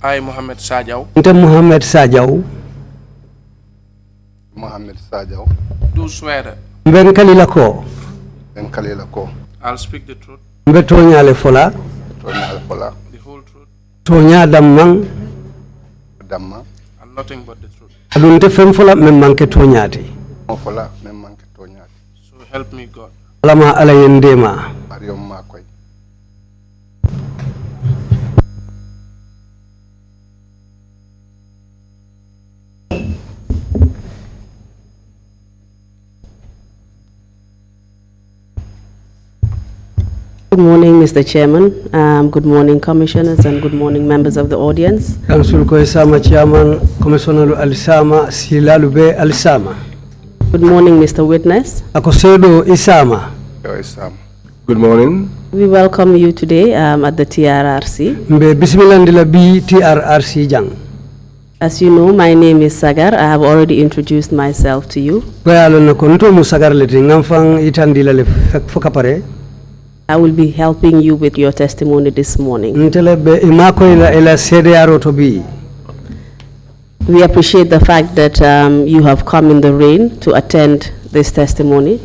I, Muhammed Sarjaw. Muhammed Sarjaw. Muhammed Sarjaw. Do swear. Ben kalilako. I'll speak the truth. Betonya le fola. The whole truth. Tonya damang. And nothing but the truth. Adunte fem fola memmanke tonyati. So help me God. Lama alayendema. Good morning, Mr. Chairman. Good morning, commissioners, and good morning, members of the audience. Council ko Isama Chairman, Commissioner Alisama, Silalube Alisama. Good morning, Mr. Witness. Akosedo Isama. Good morning. We welcome you today at the TRRC. Mbe bismilandila bi TRRC jang. As you know, my name is Sagar. I have already introduced myself to you. I will be helping you with your testimony this morning. We appreciate the fact that you have come in the rain to attend this testimony.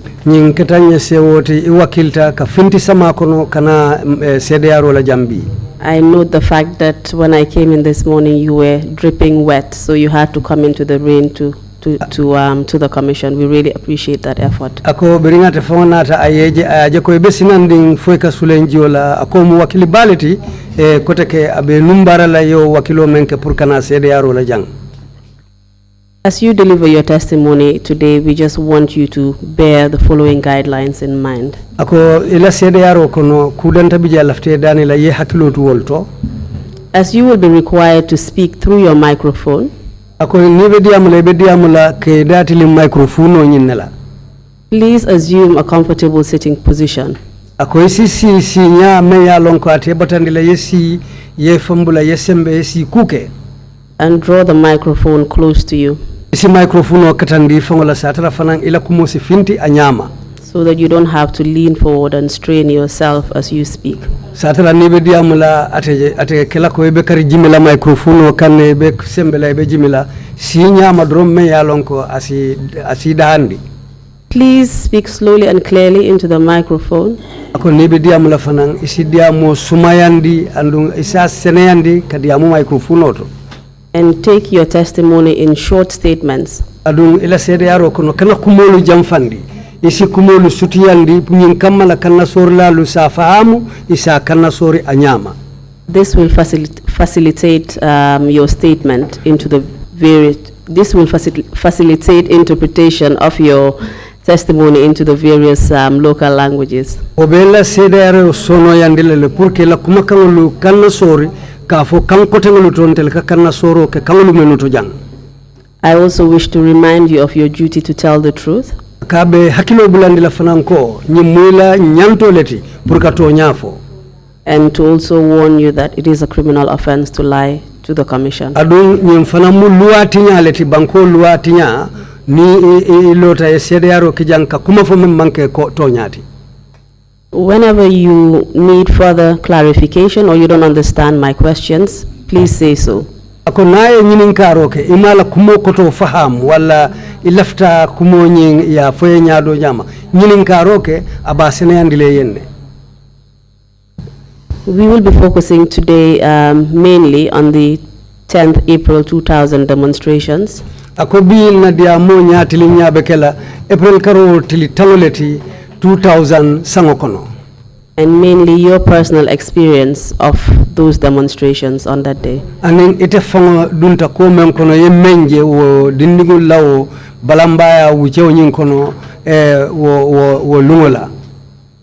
I note the fact that when I came in this morning, you were dripping wet, so you had to come into the rain to the commission. We really appreciate that effort. Ako beringa te fonata ayeje aje ko besinanding foika sulenjiola ako mu wakilibality koteke abe numbara la yo wakilo menke pour kana CDRO la jang. As you deliver your testimony today, we just want you to bear the following guidelines in mind. Ako ila CDRO kono kudanta bija lafte dani la ye hakilo tu wolto. As you will be required to speak through your microphone. Please assume a comfortable sitting position. And draw the microphone close to you, so that you don't have to lean forward and strain yourself as you speak. Please speak slowly and clearly into the microphone. And take your testimony in short statements. Isi kumolu sutiyandi nyin kamala kanna sorla lu safahamu isa kanna sori anyama. This will facilitate your statement into the various. This will facilitate interpretation of your testimony into the various local languages. Obela sedere sono yandile le purke la kumakangulu kanna sori kafo kankotengulu tontel ka kanna soro ke kangulu menuto jang. I also wish to remind you of your duty to tell the truth. Kabe hakilo bulandi la fananko nyimwila nyantoleti purkato nyafo. And to also warn you that it is a criminal offense to lie to the commission. Adun nyimfanamu luatinya leti banko luatinya ni lota yesedero kijanka kumafo memmanke ko tonyati. Whenever you need further clarification or you don't understand my questions, please say so. Ako naye nyinin karoke imala kumo koto faham wala ilafta kumo nyin ya foye nyado nyama nyinin karoke abasene yandile yenne. We will be focusing today mainly on the 10th April 2000 demonstrations. Ako bil na diamo nyatili nyabekela April karo tili taloleti 2000 sangokono. And mainly your personal experience of those demonstrations on that day. Anin ite fango dunta ko men kono yemenje wo dindigul lawo balambaya wuchew nyin kono wo lungola.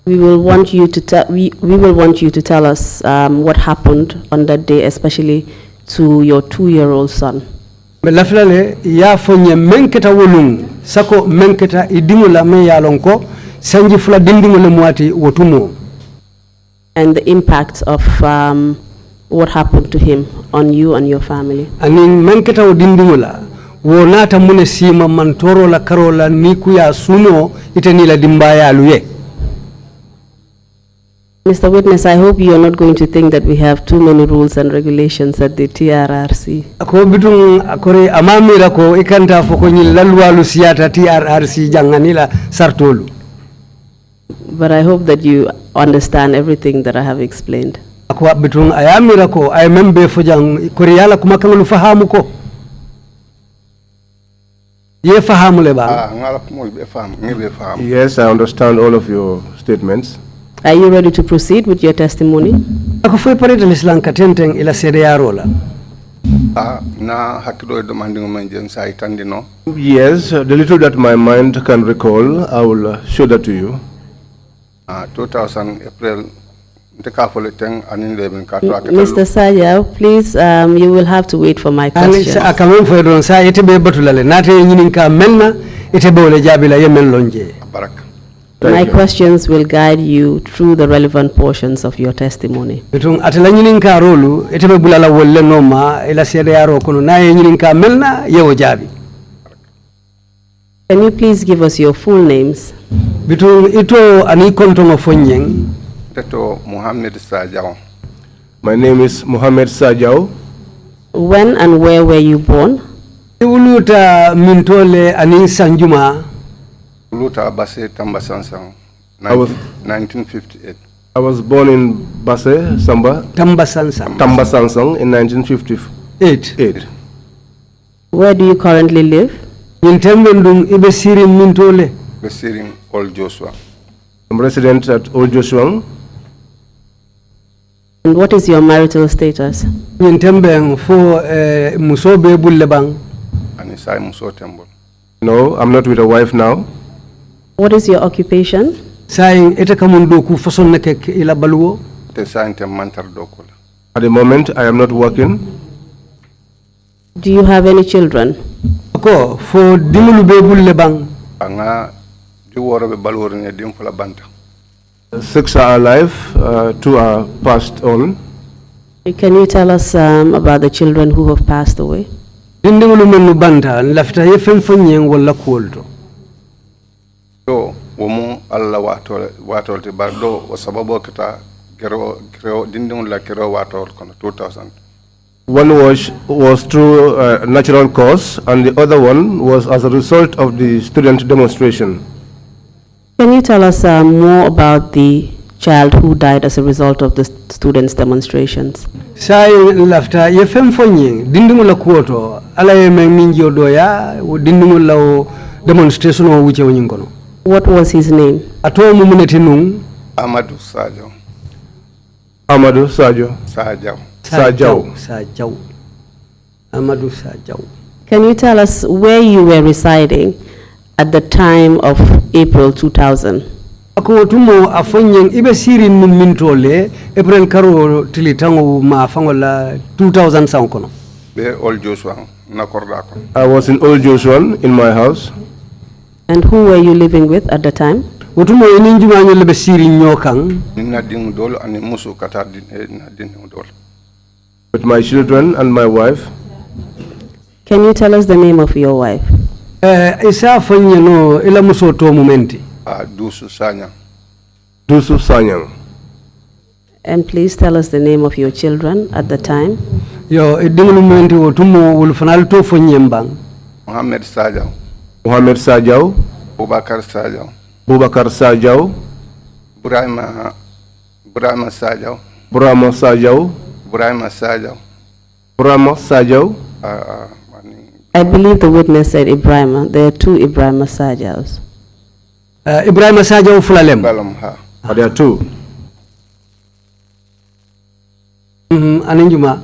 We will want you to we will want you to tell us what happened on that day, especially to your 2-year-old son. Me laflale ya fonye menketa wolung sako menketa idingula me yalonko sanji fula dindingule mwati wotumo. And the impact of what happened to him on you and your family. Anin menketa odindingula wonata mune sima mantoro la karola niku ya suno ite nila dimbaya aluye. Mr. Witness, I hope you are not going to think that we have too many rules and regulations at the TRRC. Ako bitung akore amamira ko ikanta foko ni lalwalu siyata TRRC janganila sartolu. But I hope that you understand everything that I have explained. Ako bitung ayamira ko ay membe fo jang koriyala kumakangulu fahamu ko. Ye fahamu le ba. Yes, I understand all of your statements. Are you ready to proceed with your testimony? Ako foi pareta lislan katenteng ila sede yarola. Na hakilo demanding menjen sa itandino. Yes, the little that my mind can recall, I will show that to you. 2000 April. Mr. Sarjaw, please, you will have to wait for my questions. My questions will guide you through the relevant portions of your testimony. Can you please give us your full names? Muhammed Sarjaw. My name is Muhammed Sarjaw. When and where were you born? Mintole ani Sanjuma. Basse Tambasansang. 1958. I was born in Basse, Samba. Tambasansang in 1958. Where do you currently live? In Tembendung Ibesirin Mintole. Besiring Old Joshua. I'm resident at Old Joshua. And what is your marital status? In Tembeng for Musobe Bullebang. Anisai Muso Temple. No, I'm not with a wife now. What is your occupation? Saying etakamundu ku fason neke ila baluo. At the moment, I am not working. Do you have any children? Ako for dimulube bullebang. Anga juworo be balwor ne dim fula banta. 6 are alive, 2 are passed on. Can you tell us about the children who have passed away? Dindingulu menu banta lafta yefem fonyeng wala kuolto. Do womu alla watol te bardo o sababu kita kero dindingulu la kero watol kono 2000. One was through natural cause, and the other one was as a result of the student demonstration. Can you tell us more about the child who died as a result of the students' demonstrations? Sai lafta yefem fonye dindingu la kuoto ala yeme minjo doya dindingu la demonstration o wuche wonyingono. What was his name? Ato mumuneti nung Amadou Sarjaw. Amadou Sarjaw. Sarjaw. Amadou Sarjaw. Can you tell us where you were residing at the time of April 2000? Ako tumo afonyeng ibe siri mintole April karo tilitango mafangola 2000 sankono. Be Old Joshua nakorda ko. I was in Old Joshua in my house. And who were you living with at the time? Otumo ininjuma nyele siri nyokang. Nina ding dol ani musu kata ding dol. With my children and my wife. Can you tell us the name of your wife? Isa fonye no ila muso to momenti. Dusu Sanyang. Dusu Sanyang. And please tell us the name of your children at the time. Yo idingulu momenti otumo ulfanal to fonye mbang. Muhammed Sarjaw. Muhammed Sarjaw. Bubakar Sarjaw. Bubakar Sarjaw. Burama Sarjaw. Burama Sarjaw. Burama Sarjaw. Burama Sarjaw. I believe the witness said Ibrahima. There are 2 Ibrahima Sarjaws. Ibrahima Sarjaw fulalem. There are 2. Aninjuma.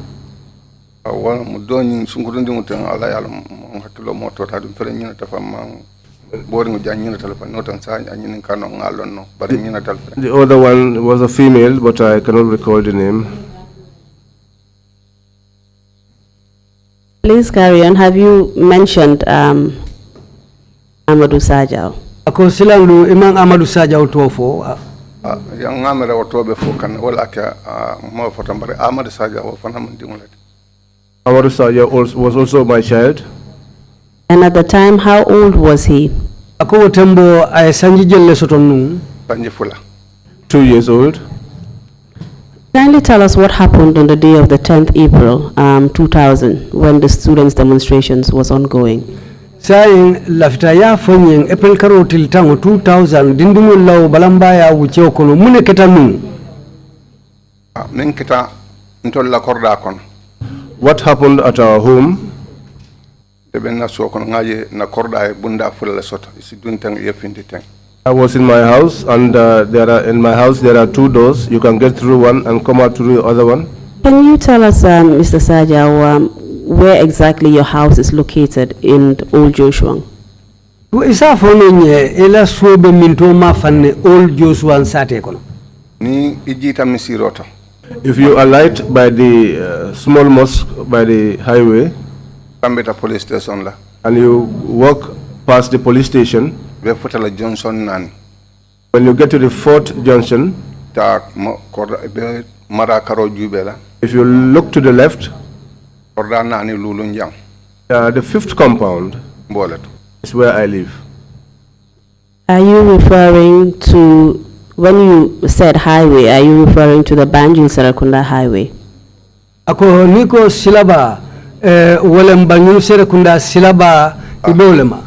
Wala mudoni sungurundi mutan ala yalo hakilo moto ta dum fere nyina ta fam bori ngu janyina telefon notan sa anyini kano ngalon no bari nyina telefon. The other one was a female, but I cannot recall the name. Please carry on. Have you mentioned Amadou Sarjaw? Ako silandu imang Amadou Sarjaw tofo. Yang ngamere otobe fo kan wala ka mo fotambare Amadou Sarjaw fana mun dingulati. Amadou Sarjaw was also my child. And at the time, how old was he? Ako tembo ay sanji jelle soton nung. Sanji fula. 2 years old. Kindly tell us what happened on the day of the 10th April 2000 when the students' demonstrations was ongoing. Saying lafita ya fonyen April karo till tango 2000 dindingul law balamba ya wucheo kono mune ketanu. Min kita ntolla korda kon. What happened at our home? Deben so kono ngaje na korda e bunda fulla soto isi duntang yefindi tang. I was in my house, and in my house there are two doors. You can get through one and come out through the other one. Can you tell us, Mr. Sarjaw, where exactly your house is located in Old Joshua? Isa fonye ela sobe minto ma fanne Old Joshua sate kono. Ni ijita misirota. If you alight by the small mosque by the highway, Kambeta police station la. And you walk past the police station, Be futala Johnson nani. when you get to the fourth junction, Ta korda be mara karo jubela. if you look to the left, Korda nani lulunjang. the fifth compound Bolet. is where I live. Are you referring to, when you said highway, are you referring to the Banjul Serekunda highway? Ako niko silaba wolem Banjul Serekunda silaba ibolema.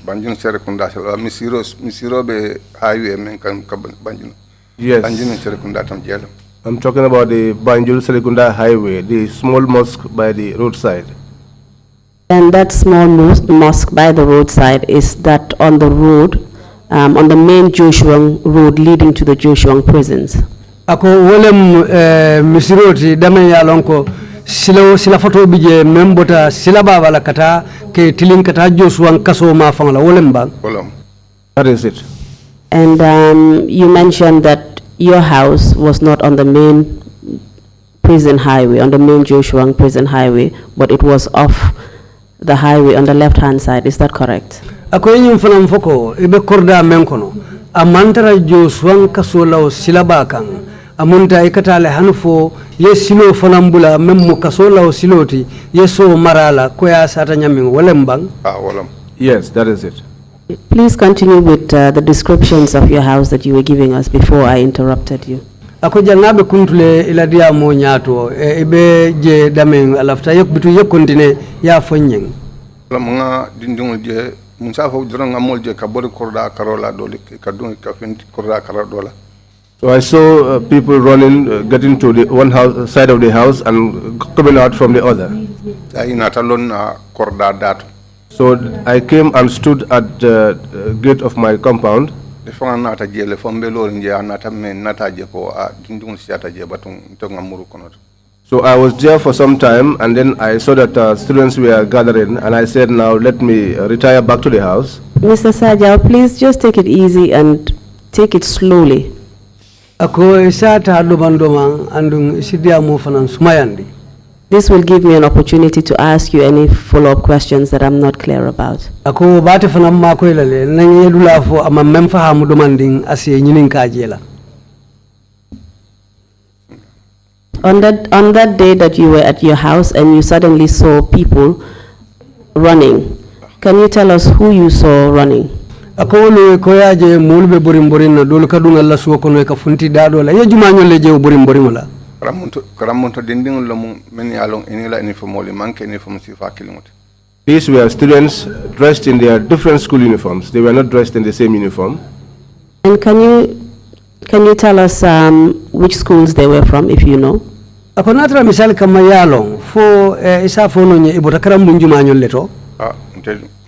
Banjun Serekunda misiro be highway men kan Banjun. Yes. Banjun Serekunda tam jelo. I'm talking about the Banjul Serekunda highway, the small mosque by the roadside. And that small mosque by the roadside, is that on the road, on the main Joshua road leading to the Joshua prisons? Ako wolem misiroti dame ya lonko sila foto bije membota silaba wala kata ke tilin kata Joshua kaso ma fangla wolem bang. That is it. And you mentioned that your house was not on the main prison highway, on the main Joshua prison highway, but it was off the highway on the left-hand side. Is that correct? Ako yenyum fanam foko ibe korda menkono amantara Joshua kaso law silaba kan amunta ikatale hanfo yesilo fanambula memmu kaso law siloti yeso marala koya sata nyamin wolem bang. Wolam. Yes, that is it. Please continue with the descriptions of your house that you were giving us before I interrupted you. Ako jangabe kuntule iladia mo nyato ibe je damen alafta yok bitu yok kontine ya fonyeng. Mga dindungul je musa fo dranga molje ka bori korda karola dole ka dun ka fenti korda karola. So I saw people running, getting to the one house side of the house and coming out from the other. Ay natalon na korda datu. So I came and stood at the gate of my compound. Defanga nata jele fombe lori nje anata men nata je ko dindungul siata je batun to ngamuru konoto. So I was there for some time, and then I saw that students were gathering, and I said, now let me retire back to the house. Mr. Sarjaw, please just take it easy and take it slowly. Ako isata dobandoma andung isidia mo fanan sumayandi. This will give me an opportunity to ask you any follow-up questions that I'm not clear about. Ako bate fanam ma ko ilale nangi edula fo ama memfa hamu domanding asiye nyinin kajela. On that day that you were at your house and you suddenly saw people running, can you tell us who you saw running? Ako lo ko yaje mulbe borim na dol kadunga la suwa kono ka funti dado la ye jumanyo leje borim la. Karamonto dindingul lo men yalong inila uniformoli manke uniform sifa kilimot. These were students dressed in their different school uniforms. They were not dressed in the same uniform. And can you tell us which schools they were from, if you know? Ako natra misal kama yalong fo isa fo no nye ibota karam jumanyo leto.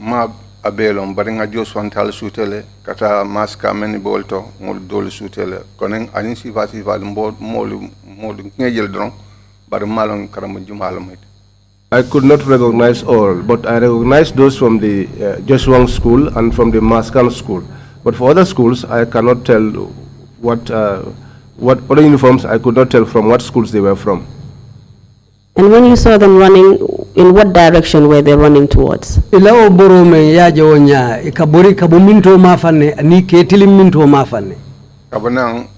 Ma abelon baringa Joshua tal sutele kata maska meni bolto ngol dol sutele konen ani sifa molu ngejel dron bar malon karam jumalom. I could not recognize all, but I recognized those from the Joshua school and from the Maskan school. But for other schools, I cannot tell what other uniforms, I could not tell from what schools they were from. And when you saw them running, in what direction were they running towards? Ilawo borome yaje onya ikabori kabuminto mafane ni ketili minto mafane. Kabanang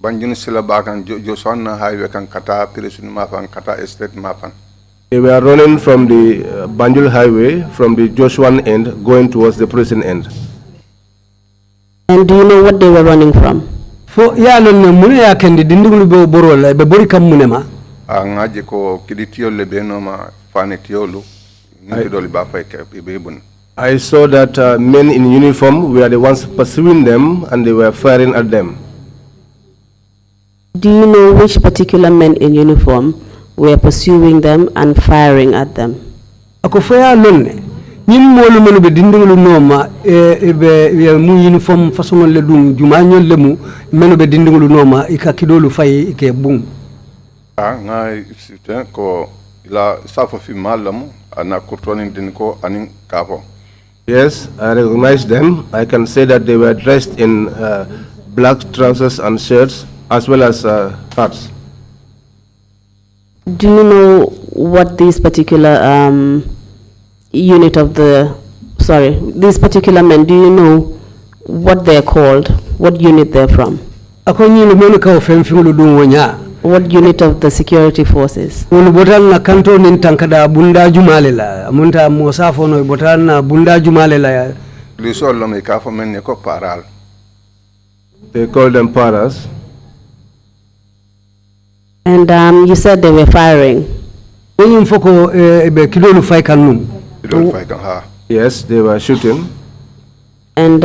banjun sila bakan Joshua na highway kan kata pirisun mafan kata estate mafan. They were running from the Banjul highway, from the Joshuan end, going towards the prison end. And do you know what they were running from? fo ya lon ne mun ya kendi dindingulu be borola be bori kam munema ngaje ko kiditiyol le benoma fanitiyolu nitidol ba fay be bun. I saw that men in uniform were the ones pursuing them and they were firing at them. Do you know which particular men in uniform were pursuing them and firing at them? ako fo ya lon ne ñim molu melu be dindingulu noma be mu uniform façon le dum juma ñol le mu melu be dindingulu noma ika kidolu fay ke bum nga siten ko la safo fi malamu ana kurtoni din ko anin kafo. Yes, I recognize them. I can say that they were dressed in black trousers and shirts as well as hats. Do you know what these particular these particular men, do you know what they're called, what unit they're from? ako ñi melu ka fem fingulu dum wonya What unit of the security forces? woni botal na kanto nin tankada bunda jumale la munta mo safo no botal na bunda jumale la Li sollo me kafo men ne ko paral. They call them paras. And you said they were firing. ñim foko be kidolu fay kan num Kidol fay kan ha. Yes, they were shooting. And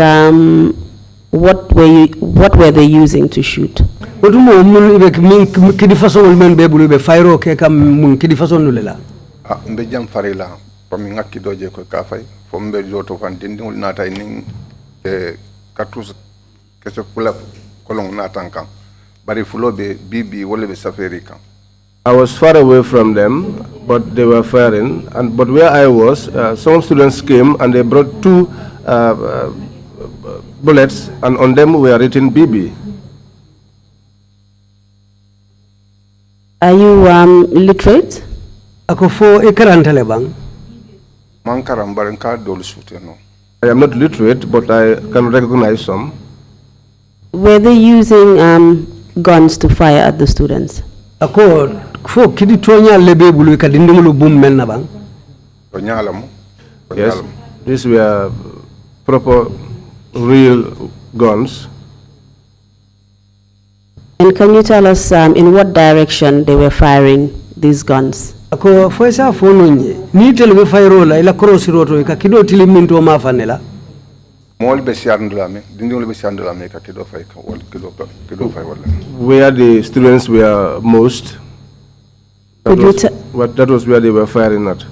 what were they using to shoot? otumo mun be min kidi façon men be bulu be fayro ke kam mun kidi façon nulela Mbe jam farila ko mi ngakki doje ko ka fay fo mbe joto fan dindingol nata nin cartouche kese pula kolong natan kan bari fulobe bibi wala be safari kan. I was far away from them, but they were firing. But where I was, some students came and they brought two bullets, and on them were written BB. Are you literate? ako fo e karantale bang Man karam barin ka dol suteno. I am not literate, but I can recognize some. Were they using guns to fire at the students? ako fo kidi tonya lebe bulu ka dindingulu bum men na bang To nyalam. Yes, these were proper, real guns. And can you tell us in what direction they were firing these guns? ako fo sa fo no ni tel be fayro la ila cross roto ka kido tiliminto ma fanela Mol be siandula me dindingol be siandula me ka kido fay ka wal kido fay wala. Where the students were most, Could you that was where they were firing at.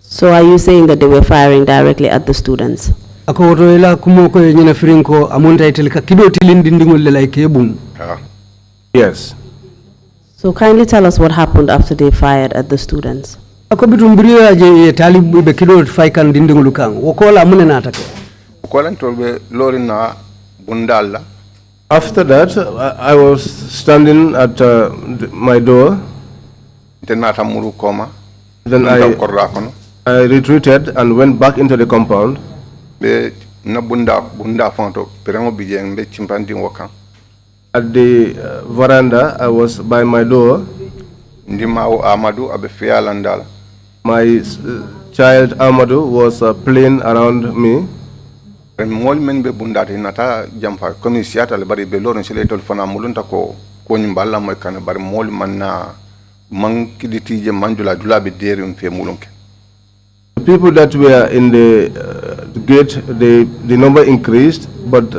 So are you saying that they were firing directly at the students? ako to ila kumo ko nyina frinko amunta itel ka kido tilin dindingol le lay ke bum Ha. Yes. So kindly tell us what happened after they fired at the students. ako bitum briya je talib be kido fay kan dindingolu kan wo ko la munena take Ko lan tolbe lorina bundalla. After that, I was standing at my door. Tenata muru koma. Then I retreated and went back into the compound. Be na bunda fonto perengo bijeng be chimpandi wokan. At the veranda, I was by my door. Ndimao Amadou abe fialandala. My child Amadou was playing around me. Mol men be bundati nata jamfa komisiata le bari be loron sele tol fana mulunta ko nyimballa moy kan bari mol manna man kiditi je manjula dula be deri fe mulunke. The people that were in the gate, the number increased, but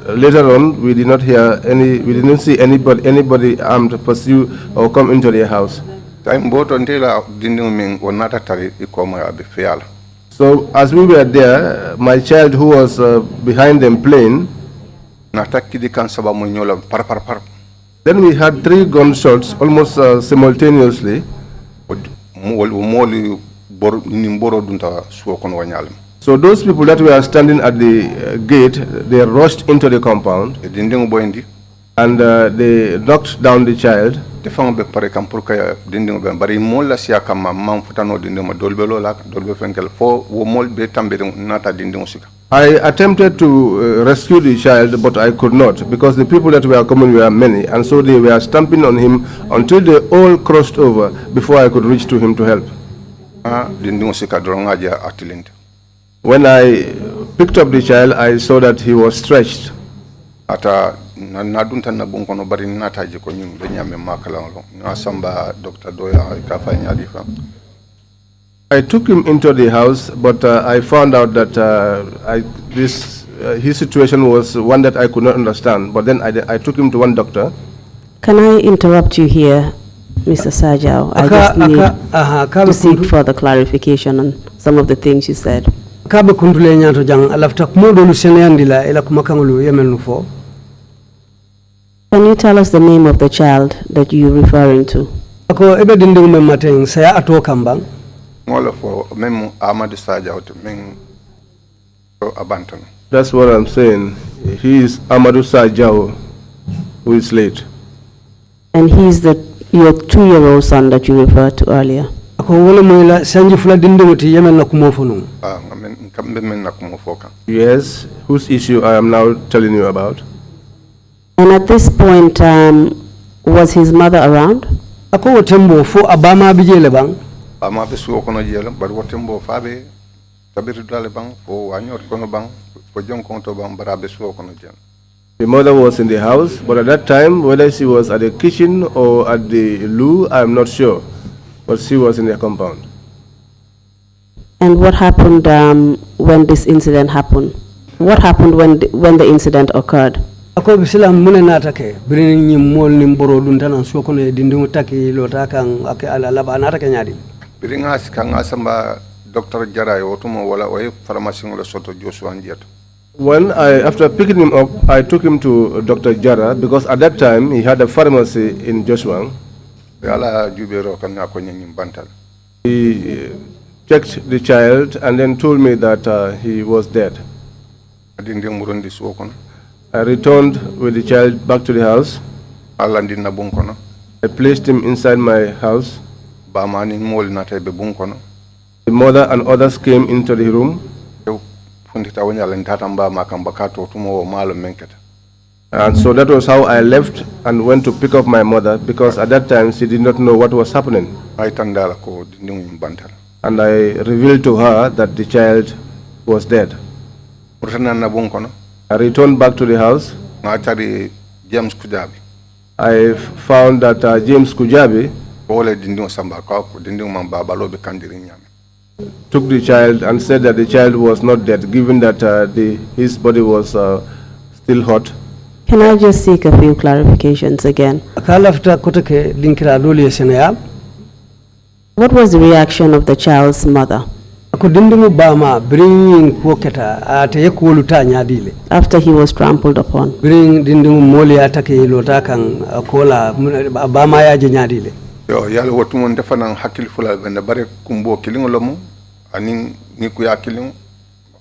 later on we did not hear we didn't see anybody armed pursue or come into their house. Time boto ndela dinding men wonata tari ikoma abe fiala. So as we were there, my child who was behind them playing, then we had 3 gunshots almost simultaneously. So those people that were standing at the gate, they rushed into the compound and they knocked down the child. I attempted to rescue the child, but I could not because the people that were coming were many, and so they were stamping on him until they all crossed over before I could reach to him to help. When I picked up the child, I saw that he was stretched. na dunta na bunkono bari nataji ko nyum be nyame makalanglo na samba Dr. Doya ka fanya difa. I took him into the house, but I found out that his situation was one that I could not understand. But then I took him to one doctor. Can I interrupt you here, Mr. Sarjaw? I just need to seek further clarification on some of the things you said. Kabe kundule nyato jang alafta kumodo luseneyandila ila kumakangulu yemenu fo. Can you tell us the name of the child that you're referring to? Ako ebe dindingu memateng saya ato kambang. Ngolo fo memu Muhammed Sarjaw men abanton. That's what I'm saying. He is Muhammed Sarjaw, who is late. And he's your 2-year-old son that you referred to earlier. Yes, whose issue I am now telling you about. And at this point, was his mother around? Ako tembo fo abama bijele bang. Ama besu kono jelo bar wotembo fabe tabiri dale bang fo wanyor kono bang fo jonkonto bang bara besu kono jelo. The mother was in the house, but at that time, whether she was at the kitchen or at the loo, I'm not sure. But she was in the compound. And what happened when this incident happened? What happened when the incident occurred? Ako bisila mune natake brini ni mol ni mboro duntana soko ne dindingu taki lotaka ake ala laba natake nyadi. Biringa sikanga samba Dr. Jaray otumo wala oye pharmacy ngolo soto Joshua Njeto. When after picking him up, I took him to Dr. Jara because at that time he had a pharmacy in Joshua. He checked the child and then told me that he was dead. I returned with the child back to the house. I placed him inside my house. The mother and others came into the room. And so that was how I left and went to pick up my mother, because at that time she did not know what was happening. And I revealed to her that the child was dead. I returned back to the house. I found that James Kujabi took the child and said that the child was not dead, given that his body was still hot. Can I just seek a few clarifications again? What was the reaction of the child's mother after he was trampled upon? Yo yalla wotumon defanan hakil fula bende bare kumbo kilingo lomu anin ni ku ya kilingo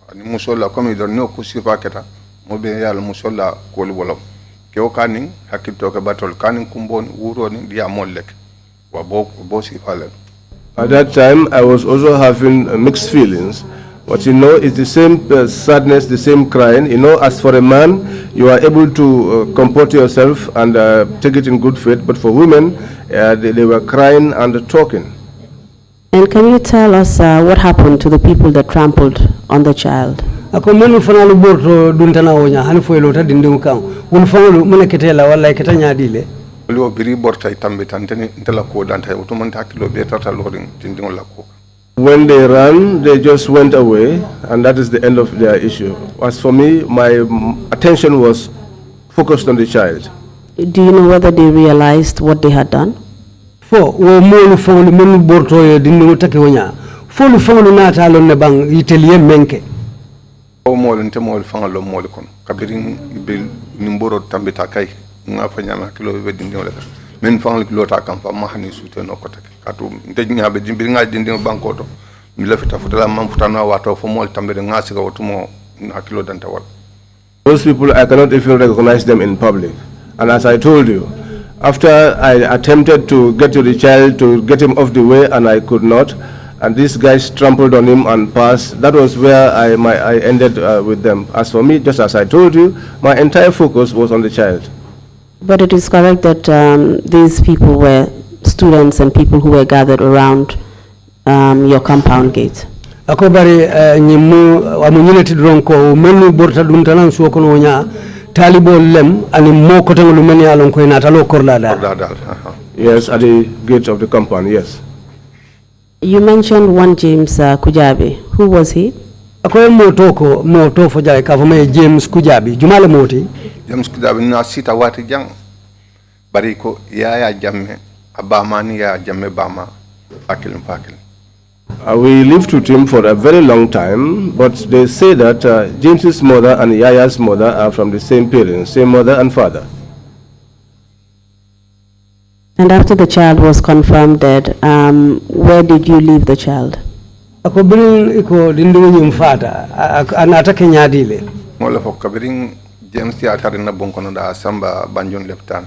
ani musola comme do no ku sifa keta mo be yalla musola ko li wolom ke o kanin hakil to ke batol kanin kumbo wuro ni dia mollek wa bo sifa le. At that time I was also having mixed feelings. But you know, it's the same sadness, the same crying. You know, as for a man, you are able to comport yourself and take it in good faith. But for women, they were crying and talking. And can you tell us what happened to the people that trampled on the child? When they ran, they just went away, and that is the end of their issue. As for me, my attention was focused on the child. Do you know whether they realized what they had done? Men fangal kilota kam fa mahani suteno ko take katu ndejnya be jimbiri nga dindin bankoto mi lafita futala mam futana wato fo mol tambe ngasi ga wotumo na kilo danta wal. Those people, I cannot even recognize them in public. And as I told you, after I attempted to get to the child to get him off the way and I could not, and these guys trampled on him and passed, that was where I ended with them. As for me, just as I told you, my entire focus was on the child. But it is correct that these people were students and people who were gathered around your compound gate. Akobari nyimu amunyine tidronko menu borta duntanan suokono nya talibol lem ani mo kotangolu men yalon ko natalo korlada. Yes, at the gate of the compound, yes. You mentioned one James Kujabi. Who was he? Akoy moto fo jay ka fo may James Kujabi jumala moti. James Kujabi na sita wati jang bariko ya jamme abama ni ya jamme bama fakil. We lived with him for a very long time, but they say that James's mother and Yaya's mother are from the same parents, same mother and father. And after the child was confirmed dead, where did you leave the child? Ako birin iko dindu nyum fata anata kenyadile. Mola fo kabirin James ya tarina bonkono da samba banjon leptan.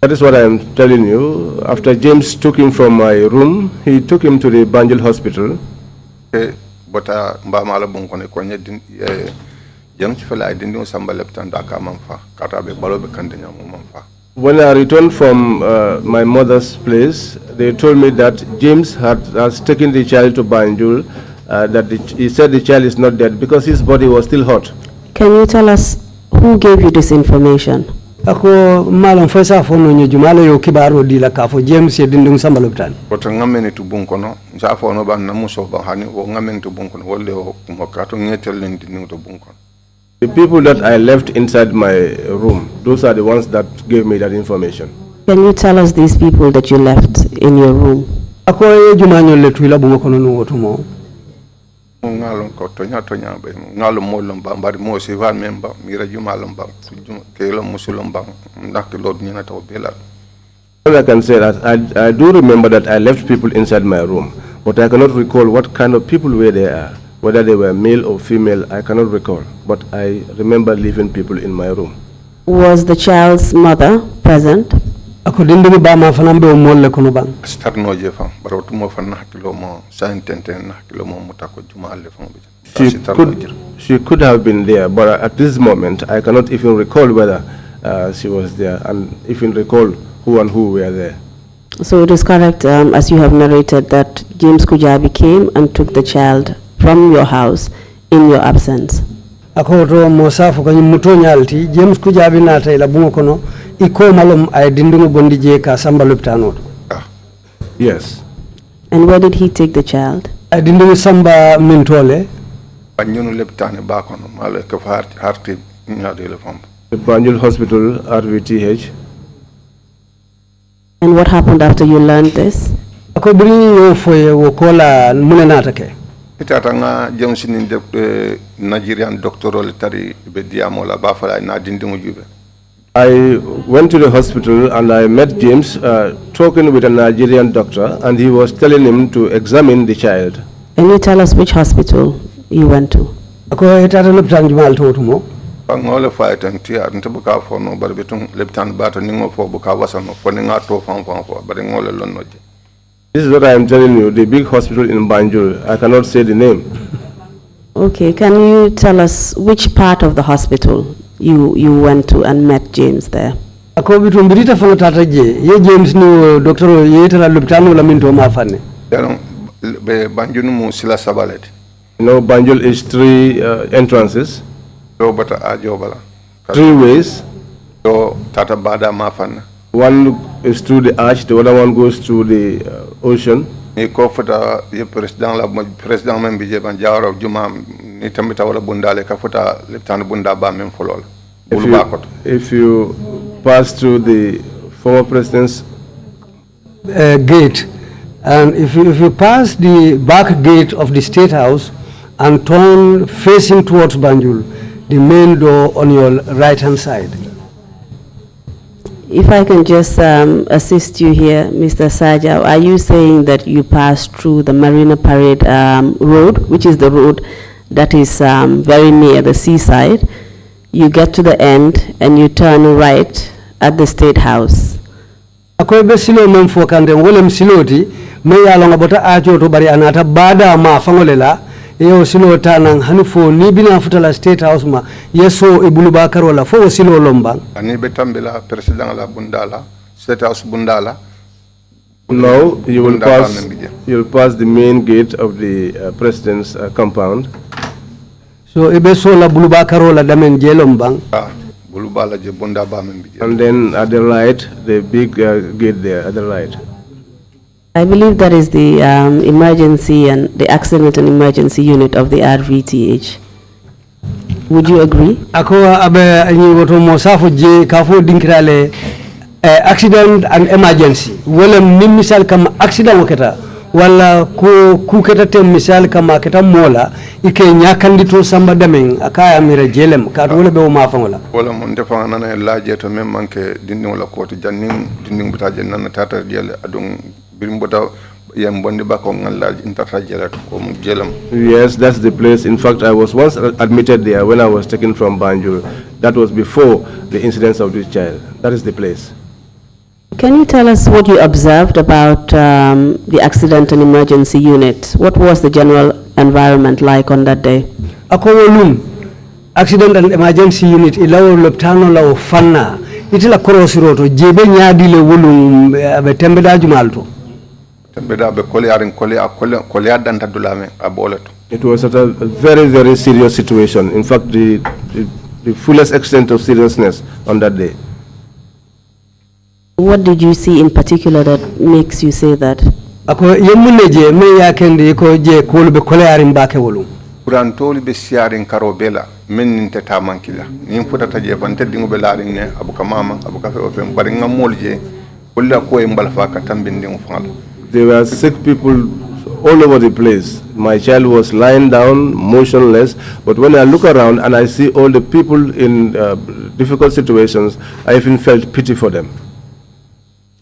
That is what I am telling you. After James took him from my room, he took him to the Banjul hospital. Bota mbamala bonkono konye James fela dindin samba leptan da ka manfa kata be balobe kandenya mo manfa. When I returned from my mother's place, they told me that James has taken the child to Banjul, he said the child is not dead because his body was still hot. Can you tell us who gave you this information? Ako malam fesa fono nyo jumala yo kibaro di la kafo James ye dindung samba lopitan. Bota ngameni tu bunkono, nsa fono ba na muso ba hani wo ngameni tu bunkono wolle o mokato ngetel len dindung tu bunkono. The people that I left inside my room, those are the ones that gave me that information. Can you tell us these people that you left in your room? Ako ye jumanyo le tuila bungo kono no wotumo. Ngalon ko tonya be ngalon mo lomba mbari mo sival memba mira juma lomba kelo musulomba ndak lord nyina to belal. All I can say that I do remember that I left people inside my room, but I cannot recall what kind of people were there. Whether they were male or female, I cannot recall, but I remember leaving people in my room. Was the child's mother present? Ako dindu ba ma fanambe o molle kono bang. Start no je fam barotu mo fan hakilo mo saintenten hakilo mo mutako juma alle fam be. She could have been there, but at this moment I cannot even recall whether she was there and even recall who and who were there. So it is correct, as you have narrated, that James Kujabi came and took the child from your house in your absence. Ako to mo safu kanyi muto nyalti James Kujabi nata ila bungo kono iko malum ay dindungo gondi je ka samba lopitano. Yes. And where did he take the child? Ay dindungo samba mentole. Banyunu lepitane ba kono malo ko harti nyade le fam. The Banjul Hospital, RVTH. And what happened after you learned this? Ako biri yo foye wo kola mune nata ke. Itata nga James ni Nigerian doctoral tari be diamola ba fala na dindingo jube. I went to the hospital and I met James talking with a Nigerian doctor, and he was telling him to examine the child. Can you tell us which hospital you went to? Ako itata lopitan jumal to tumo. Ngole faytan tiya ntabuka fo no bar betun leptan bato ningo fo buka wasano fo ninga to fam fo bari ngole lonnoje. This is what I am telling you, the big hospital in Banjul. I cannot say the name. Okay, can you tell us which part of the hospital you went to and met James there? Ako bitu mbirita fana tata je ye James ni doctor ye tara lopitano la minto ma fanne. Yaron be Banjul mu sila sabalet. You know, Banjul is 3 entrances. Do bata ajobala. 3 ways. Do tata bada ma fanne. One is through the arch, the other one goes through the ocean. Ni ko fota ye president men bije ban jawro juma ni tamita wala bundale ka fota leptan bunda ba men folol. If you pass through the former president's gate, and if you pass the back gate of the State House and turn facing towards Banjul, the main door on your right hand side. If I can just assist you here, Mr. Sarjaw, are you saying that you passed through the Marina Parade road, which is the road that is very near the seaside? You get to the end and you turn right at the State House. Akoy be silo mem fokande wolem siloti me yalonga bota ajo to bari anata bada ma fangolela yo silo tanang hanufo ni bina futala State House ma yeso ibuluba karola fo silo lomba ani betambela president la bundala State House bundala. Now you'll pass the main gate of the president's compound. So ebe so la buluba karola damen jelombang And then at the right, the big gate there at the right. I believe that is the emergency and the accident and emergency unit of the RVTH. Would you agree? Ako abe anyi woto mo safo je kafo dinkirale accident and emergency. Wala nim misal kam accident waketa wala ku keta tem misal kama keta mola ike nyakandito samba dameng akaya mira jelem ka wala be o mafangola. Wala mon defa nana laaje to mem manke dindi wala ko to janning dindi butaje nana tata jele adung birimboda. Yes, that's the place. In fact, I was once admitted there when I was taken from Banjul. That was before the incidents of this child. That is the place. Can you tell us what you observed about the accident and emergency unit? What was the general environment like on that day? Accident and emergency unit ilawo loptano lawo fanna itila cross road jebe nyaadi le wolum be tembeda jumalto. It was a very, very serious situation. In fact, the fullest extent of seriousness on that day. What did you see in particular that makes you say that? Ako yemuneje me yakende ko je ko be koleari mbake wolum. Kurantoli be siarin karobela men teta mankila. Ni futata je bante dingo be laring ne abuka mama abuka fe ofem bari ngamolje ulla ko e mbalfa ka tambinde ngfal. There were sick people all over the place. My child was lying down, motionless, but when I look around and I see all the people in difficult situations, I even felt pity for them.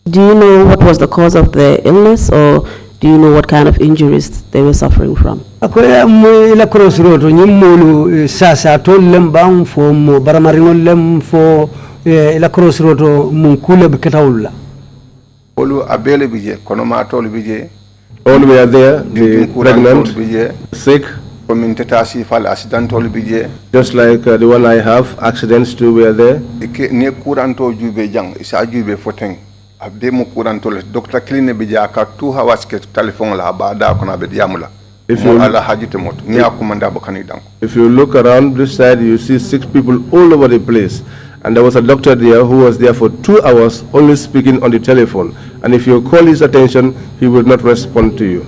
Do you know what was the cause of the illness, or do you know what kind of injuries they were suffering from? Akoya mo ila cross road nyimolu sasa tollem bang fo mo baramarinol lem fo ila cross road mun kule be ketawulla. All were there, the pregnant, sick, just like the one I have, accidents too were there. Doctor Clean bija ka 2 hours ke telephone la bada kona be diamula. If you look around this side, you see 6 people all over the place. And there was a doctor there who was there for 2 hours only speaking on the telephone. And if you call his attention, he would not respond to you.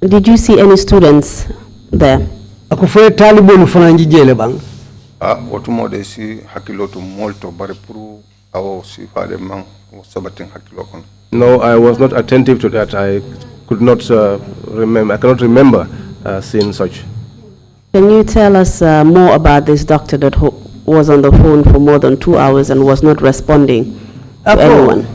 Did you see any students there? Akufwe talibonu fananji jele bang. Otumo de si hakilotu molto bare puru awo si fade man sabatin hakilokon. No, I was not attentive to that. I could not remember. I cannot remember seeing such. Can you tell us more about this doctor that was on the phone for more than 2 hours and was not responding to anyone?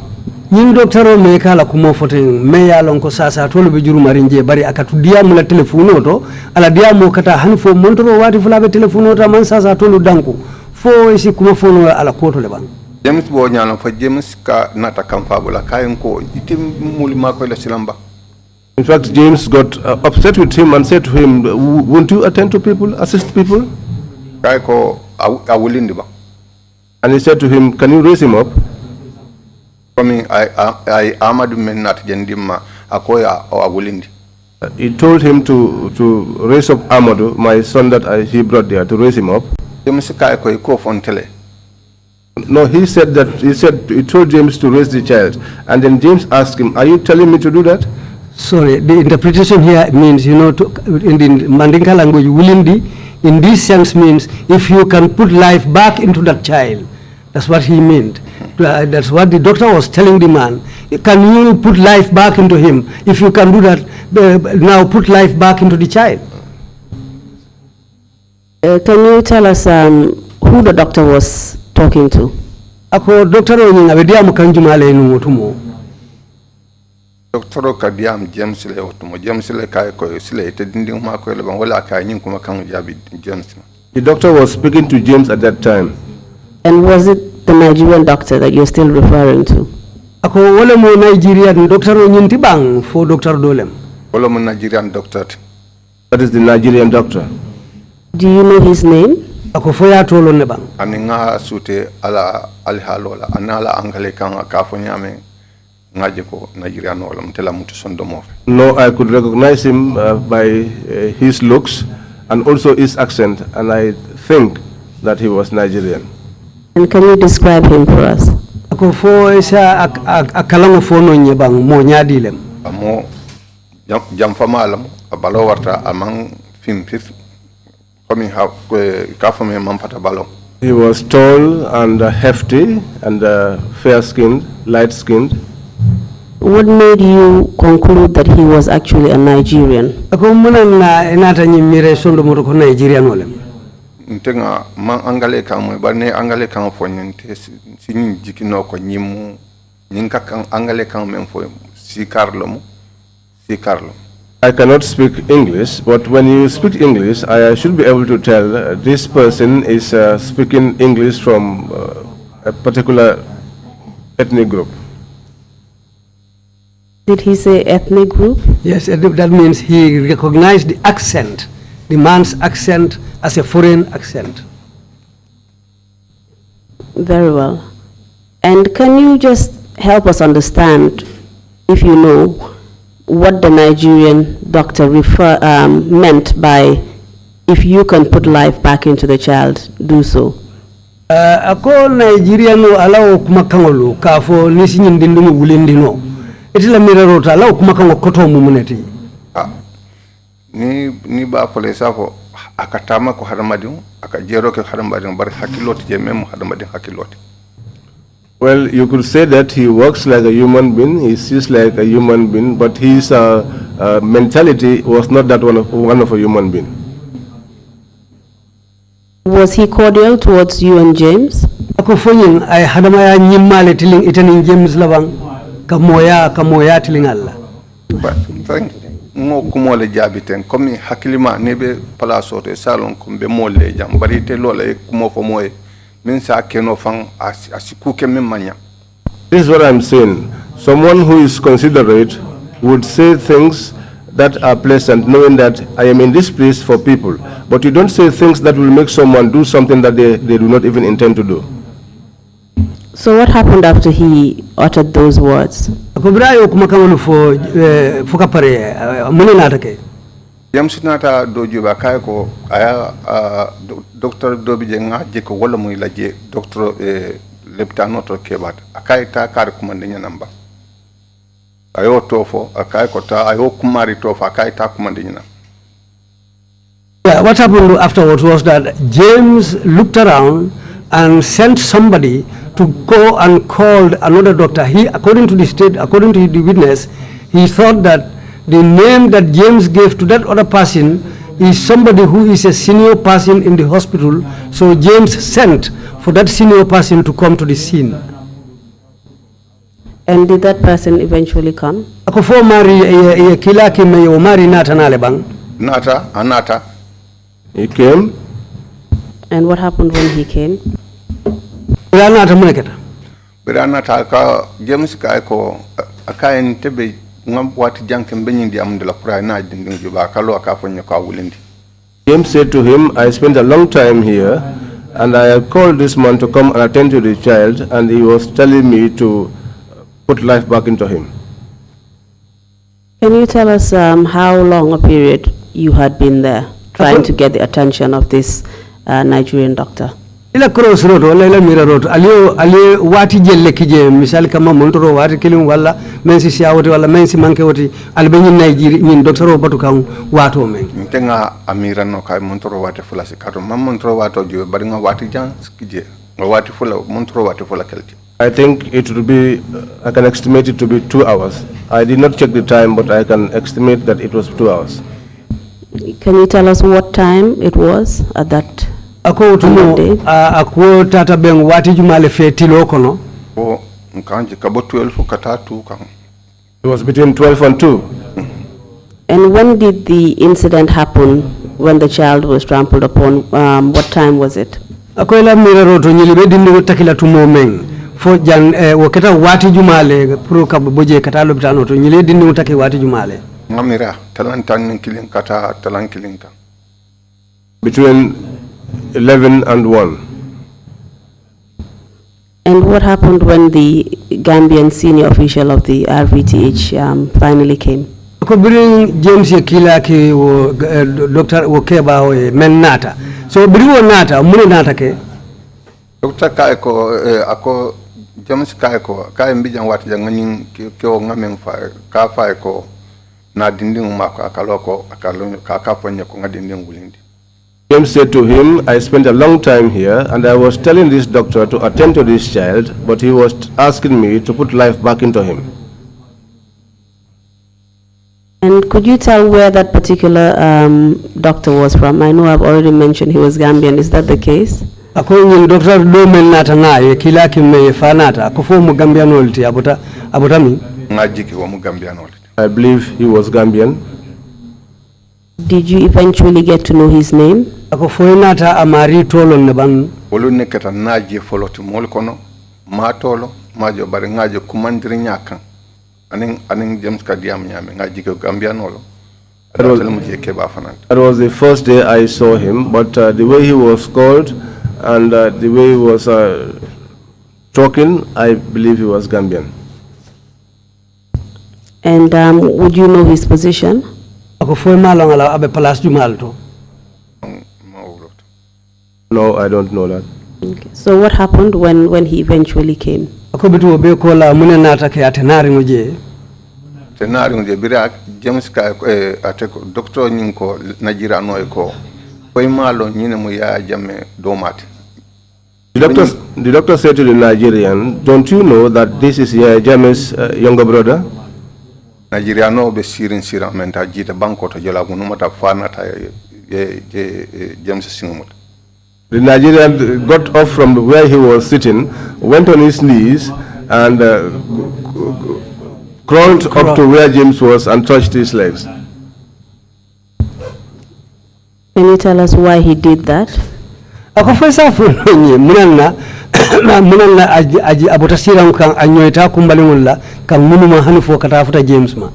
Yin doctor me kala kumo foten me ya lon ko sasa tolo be juru marinje bari akatu diamu la telefono to ala diamu kata hanfo montoro wati fulabe telefono to man sasa tolo danku fo isi kuma fono ala koto le ban. James bo nyalo fa James ka nata kam fabula kayen ko itim mulima ko la silamba. In fact, James got upset with him and said to him, won't you attend to people, assist people? Kay ko awulindi ba. And he said to him, can you raise him up? I amadu men nat jendima akoya awulindi. He told him to raise up Amadou, my son that he brought there, to raise him up. James kay ko ko fontele. No, he told James to raise the child. And then James asked him, are you telling me to do that? Sorry, the interpretation here means, in the Mandinka language, willingly, in this sense means if you can put life back into that child. That's what he meant. That's what the doctor was telling the man. Can you put life back into him? If you can do that, now put life back into the child. Can you tell us who the doctor was talking to? Ako doctor abedia mukanjumale no motumo. Doctor Kadiam James le otumo James le kai ko sile te dinding ma ko le ban wala kai nyin kuma kan jabi James. The doctor was speaking to James at that time. And was it the Nigerian doctor that you're still referring to? Ako wala mo Nigerian doctor o nyinti bang for Dr. Dolem. Wala mo Nigerian doctor. That is the Nigerian doctor. Do you know his name? Ako foya tolo ne bang. Aninga sute ala alhalola anala angale kan akafo nyame. No, I could recognize him by his looks and also his accent, and I think that he was Nigerian. And can you describe him for us? Ako fo isa akalango fo no nyebang mo nyadilem. Amo jam famalam abalo warta amang film fifth coming how kafame mampata balo. He was tall and hefty and fair-skinned, light-skinned. What made you conclude that he was actually a Nigerian? Ako muna na enata nyimire sondo mo ko Nigerian olem. Ntenga man angale kan mo ba ne angale kan fo nyinte si jikino ko nyimu nyinka kan angale kan men fo si Carlo. I cannot speak English, but when you speak English, I should be able to tell this person is speaking English from a particular ethnic group. Did he say ethnic group? Yes, that means he recognized the accent, the man's accent as a foreign accent. Very well. And can you just help us understand, if you know, what the Nigerian doctor meant by, if you can put life back into the child, do so? Ako Nigerian alaw kumakangolo kafo nisi nyindindu wulindino. Itila mirarota alaw kumakango koto mumuneti. Ni ba pole safo akatama ko hadamadin akajero ke hadamadin bar hakiloti je mem hadamadin hakiloti. Well, you could say that he works like a human being, he sees like a human being, but his mentality was not that one of a human being. Was he cordial towards you and James? Ako fonyin ay hadamaya nyimmale tiling itanin James labang kamoya tiling Allah. But thank ngo kumole jabiten comme hakilima nebe palaso to salon kumbe molle jam bari te lola e kumo fo moy. This is what I'm saying. Someone who is considerate would say things that are pleasant, knowing that I am in this place for people. But you don't say things that will make someone do something that they do not even intend to do. So what happened after he uttered those words? James nata doju ba kay ko aya docteur dobi je ngaje ko wala muy laje docteur leptano to kebat akay ta kar kumande nyanamba ayo tofo akay ko ta ayo kumari tofo akay ta kumande nyanam. Yeah, what happened afterwards was that James looked around and sent somebody to go and call another doctor. He, according to the witness, he thought that the name that James gave to that other person is somebody who is a senior person in the hospital. So James sent for that senior person to come to the scene. And did that person eventually come? Ako fo mari kila kime yo mari nata nale bang. Anata. He came. And what happened when he came? Anata muneketa. Anata ka James ka ko akayen tebe James said to him, I spent a long time here, and I have called this man to come and attend to the child, and he was telling me to put life back into him. Can you tell us how long a period you had been there, trying to get the attention of this Nigerian doctor? Ila cross road wala ila mira road ali wati jelle kije misal kama montoro wati kilim wala mensi siawoti wala mensi manke woti albe nyin Nigeria nyin doctor o batu kan wato men ntenga amira no kay montoro wati fula si kato mam montoro wato jo bari nga wati jan kije wati fula montoro wati fula kelti. I think it would be I can estimate it to be 2 hours. I did not check the time, but I can estimate that it was 2 hours. Can you tell us what time it was at that ako tuno ako tata ben wati jumale feti lokono o nkanji kabo 12 kata 2 kan. It was between 12 and 2. And when did the incident happen when the child was trampled upon? What time was it? Ako ila mira roto nyili be dindi takila tumo men fo jan wakata wati jumale pro kabo boje kata lobitano to nyili dindi taki wati jumale ngamira talantan kilin kata talankilin kan. Between 11 and 1. And what happened when the Gambian senior official of the RVTH finally came? Ko bring James Yakila ki wo Dr. Wokeba men nata. So bring wo nata mune nata ke. Dr. Kaiko, ako James Kaiko, Kai Mbijan wat Janganin, Kyo Ngamen Ka Faiko, na dinding maka akaloko kakaponya kunga dinding bulindi. James said to him, I spent a long time here and I was telling this doctor to attend to this child, but he was asking me to put life back into him. And could you tell where that particular doctor was from? I know I've already mentioned he was Gambian. Is that the case? Ako nyin doctor do men nata na ye kila kimme fanata ko fo mu Gambian olti abotami Ngajiki wa mu Gambian olti. I believe he was Gambian. Did you eventually get to know his name? Ako fo nata amari tolon ne ban Wolu nekata naji foloti mol kono ma tolo majo bare ngajo kumandiri nyaka aning James Kadiam nyame ngajiki Gambian olo. That was the first day I saw him, but the way he was called and the way he was talking, I believe he was Gambian. And would you know his position? ako fo malong ala abe place du malto. No, I don't know that. Okay. So what happened when he eventually came? Ako bitu obe ko la mune nata ke atenari ngoje. Tenari ngoje bira James ka ateko doctor nyinko najira no ko koy malo nyine mu ya jamme domati. The doctor said to the Nigerian, don't you know that this is Yaya Jammeh's younger brother? Nigeriano be sirin menta jita banko to jola gunumata fanata James Singumut. The Nigerian got off from where he was sitting, went on his knees and crawled up to where James was and touched his legs. Can you tell us why he did that? Ako fo sa fu nyi munanna aji abotasira kan anyoita kumbalingula kan munuma hanufo katafuta James ma.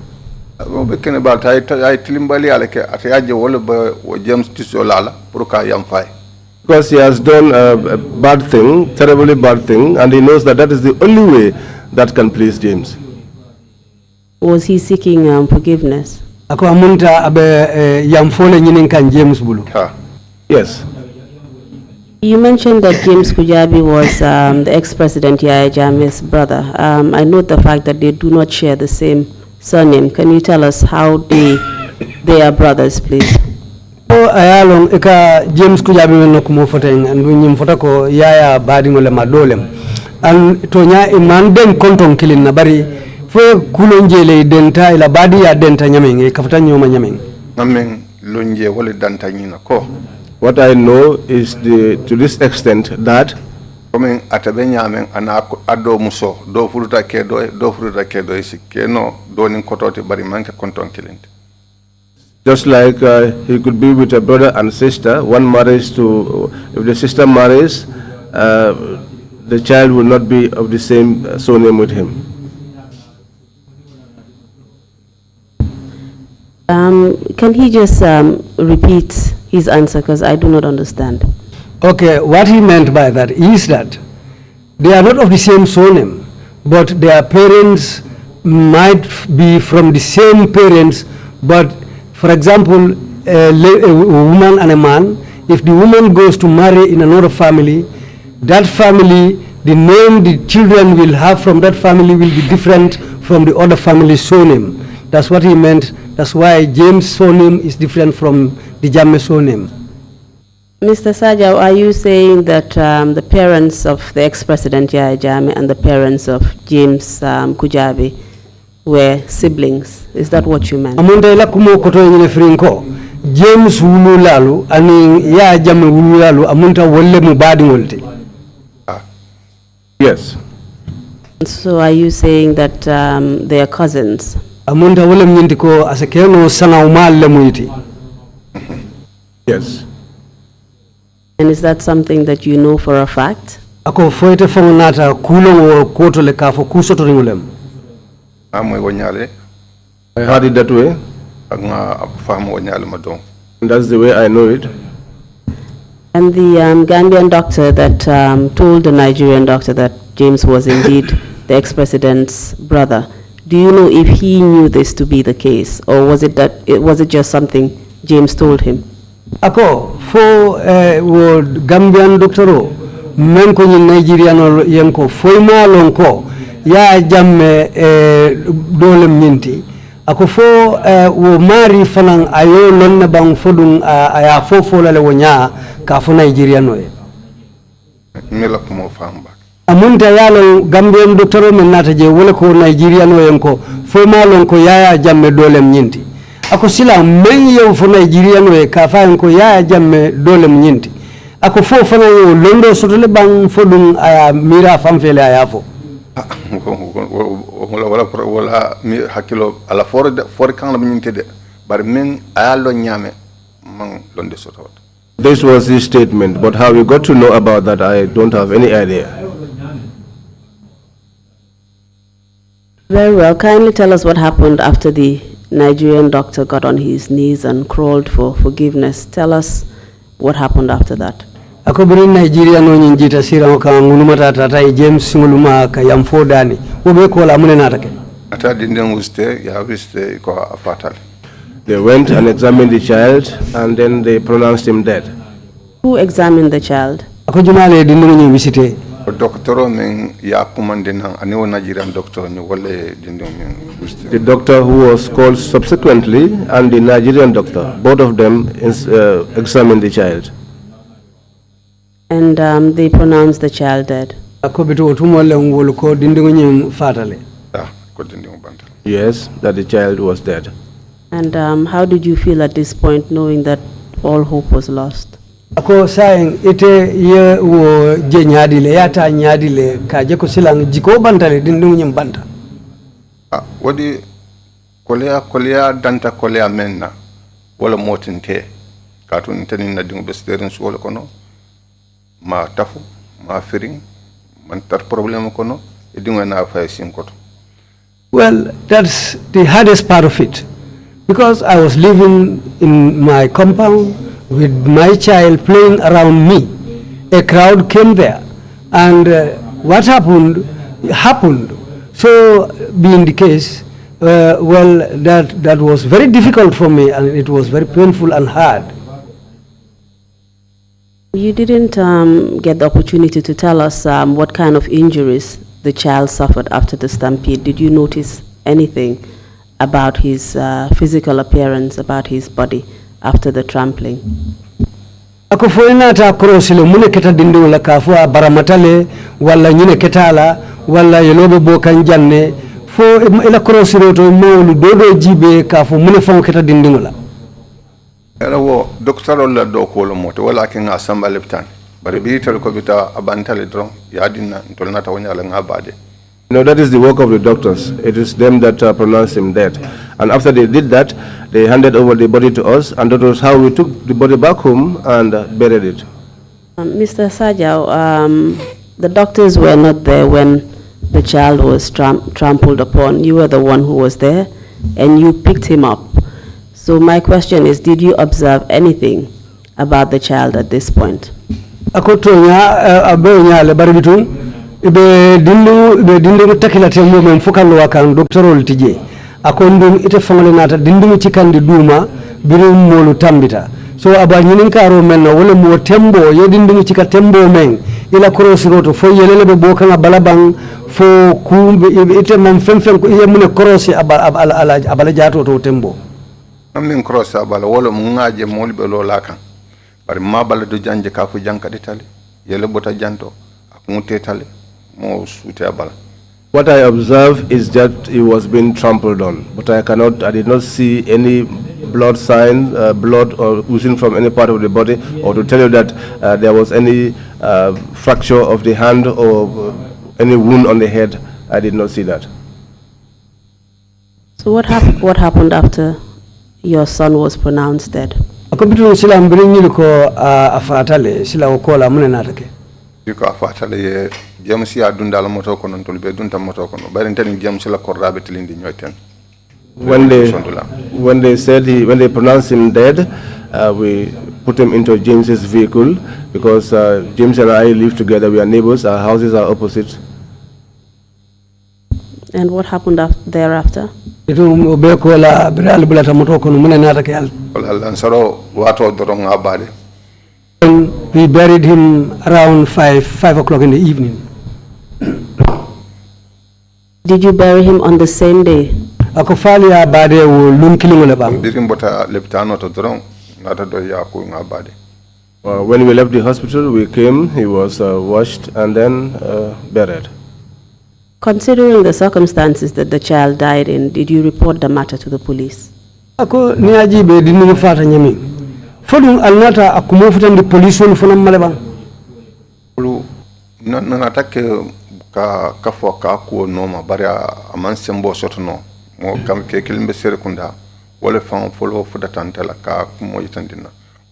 Obe kene ba tay tilimbali alake ataje wala ba James tisolala pour ka yam fay. Because he has done a bad thing, terribly bad thing, and he knows that that is the only way that can please James. Was he seeking forgiveness? Ako amunta abe yamfole nyinin kan James bulu. Yes. You mentioned that James Kujabi was the ex-president Yaya Jammeh's brother. I note the fact that they do not share the same surname. Can you tell us how they are brothers, please? O ayalong eka James Kujabi wenno kumo foteng andu nyim fotako Yaya badingole madolem. An tonya iman den konton kilin na bari fo kulonjele denta ila badi ya denta nyameng kafuta nyoma nyameng. Nameng lonje wala danta nyina ko. What I know is to this extent that Coming at a benyamin and ado muso, do fruta kedo isikeno, doning kototi barimanka konton killing. just like he could be with a brother and sister, one marries to, if the sister marries, the child will not be of the same surname with him. Can he just repeat his answer, because I do not understand. Okay, what he meant by that is that they are not of the same surname, but their parents might be from the same parents, but for example, a woman and a man, if the woman goes to marry in another family, that family, the name the children will have from that family will be different from the other family's surname. That's what he meant. That's why James' surname is different from the Jammeh surname. Mr. Sarjaw, are you saying that the parents of the ex-president Yahya Jammeh and the parents of James Kujabi were siblings? Is that what you meant? Amunta ila kumo koto yine frinko. James wululalu ani ya Jammeh wululalu amunta wolle mubadi wolti. Yes. So are you saying that they are cousins? Amunta wolle mnyintiko asekeno sana umalle muiti. Yes. And is that something that you know for a fact? Ako foite fongonata kulo koto le kafo kusoto ringulem. Amwe wanyale. I heard it that way. And that's the way I know it. And the Gambian doctor that told the Nigerian doctor that James was indeed the ex-president's brother, do you know if he knew this to be the case, or was it just something James told him? Ako fo wo Gambian doctoro men ko ni Nigerian yenko foyma lon ko ya jamme dolem nyinti ako fo wo mari fanan ayo lonna bang fodun aya fofo lale wonya ka fo Nigerian e mila ko mo famba amunta yalo Gambian doctor men nata je wala ko Nigerian o yenko foyma lon ko yaya jamme dolem nyinti ako sila men yew fo Nigerian e ka fa ko yaya jamme dolem nyinti ako fo fana yo londo sotole bang fodun aya mira famfele aya fo wala mi hakilo ala for kan la nyinte de bar men ayalo nyame man londe soto. This was his statement, but how we got to know about that, I don't have any idea. Very well. Kindly tell us what happened after the Nigerian doctor got on his knees and crawled for forgiveness. Tell us what happened after that. Ako biri Nigeria no nyinjita sira ka ngulumata tata James nguluma ka yamfo dani obe ko la munena take Ata dindin wuste ya wiste ko afatal. They went and examined the child, and then they pronounced him dead. Who examined the child? ako jumale dindu nyi visite Doctor men ya kumandina ani wona Nigerian doctor ni wala dindin men wuste. The doctor who was called subsequently and the Nigerian doctor, both of them examined the child. And they pronounced the child dead. ako bitu otumolle ngol ko dindu nyi fatale Ko dindin banta. Yes, that the child was dead. And how did you feel at this point, knowing that all hope was lost? ako saying ite ye wo je nyaadile yata nyaadile ka je ko silang jiko bantale dindu nyi banta Wadi kolea danta kolea menna wala motinte katun tanin na dingo besterin su wala kono ma tafu ma firing man tar problem kono e dingo na fay sim koto. Well, that's the hardest part of it, because I was living in my compound with my child playing around me. A crowd came there, and what happened happened. So, being the case, well, that was very difficult for me, and it was very painful and hard. You didn't get the opportunity to tell us what kind of injuries the child suffered after the stampede. Did you notice anything about his physical appearance, about his body after the trampling? Ako fo ina ta korosile mune keta dindu la kafu baramatale wala nyine ketala wala yelobe bokan janne fo ila korosile to mawlu dodo jibe kafu mune fo keta dindu la Era wo doctor la do ko lo moto wala ken asamba leptan bari bi tel ko bita abantale dron ya dinna tolna ta wonya la ngabade. No, that is the work of the doctors. It is them that pronounced him dead. And after they did that, they handed over the body to us, and that was how we took the body back home and buried it. Mr. Sarjaw, the doctors were not there when the child was trampled upon. You were the one who was there, and you picked him up. So my question is, did you observe anything about the child at this point? Akotonya abonya le baribitu ibe dindu takila tembo men fokalo wakan doctorol tije akondum ite fangale nata dindu cikandi duma birum molu tambita so aba nyinin karo men wala mo tembo ye dindu cika tembo men ila korosiroto fo yelele be bokanga balabang fo kumbe ite man femfem ko yemune korosi abala jato to tembo Amin cross abala wala mu ngaje molbe lo lakan bari ma bala do janje ka fu janka ditali yele bota janto akumute tali mo sute abala. What I observe is that he was being trampled on, but I did not see any blood sign, blood or oozing from any part of the body, or to tell you that there was any fracture of the hand or any wound on the head. I did not see that. So what happened after your son was pronounced dead? akobitu sila mbirinyi ko afatale sila okola mune natake Diko afatale ye James ya dunda la moto kono tolbe dunta moto kono bari tan James la korrabe tilindi nyoyten. When they pronounced him dead, we put him into James's vehicle because James and I live together. We are neighbors. Our houses are opposite. And what happened thereafter? itu be ko la biral bulata moto kono mune natake al Wala lansaro wato doron abade. We buried him around 5 o'clock in the evening. Did you bury him on the same day? Ako fali ya bade wo lum kilingo le bang. Birimbota leptano to drone, nata do ya ku nga bade. When we left the hospital, we came, he was washed and then buried. Considering the circumstances that the child died in, did you report the matter to the police? Ako ni aji be dinu fata nyami. Fodun alnata akumo futan di police won fona maleba. Lu na take ka fo ka ko noma bari aman sembo sotono mo kam ke kilimbe sere kunda wala fan folo fuda tantala ka mo yitandina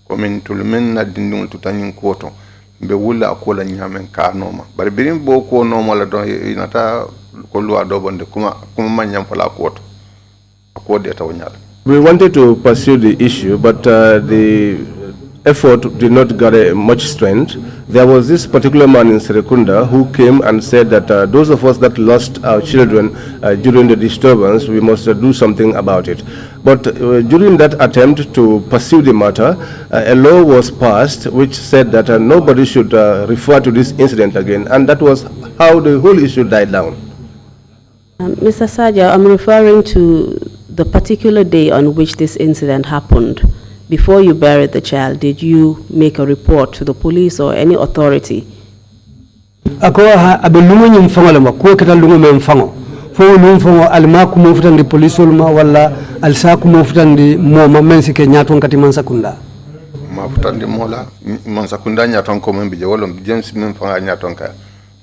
ko min tulmen na dindum tutanin koto be wula ko la nyamen ka noma bari birim bo ko noma la don inata ko luwa do bonde kuma manyam fala koto ko de taw nyala. We wanted to pursue the issue, but the effort did not gather much strength. There was this particular man in Serekunda who came and said that those of us that lost our children during the disturbance, we must do something about it. But during that attempt to pursue the matter, a law was passed which said that nobody should refer to this incident again, and that was how the whole issue died down. Mr. Sarjaw, I'm referring to the particular day on which this incident happened. Before you buried the child, did you make a report to the police or any authority? Ako abe lungo nyim fango lama ko keta lungo me mfango fo lungo fango alma ku mo futan di police olma wala alsa ku mo futan di mo mensi ke nyaton kati man sakunda ma futan di mola man sakunda nyaton ko men bije wolom james men fanga nyaton ka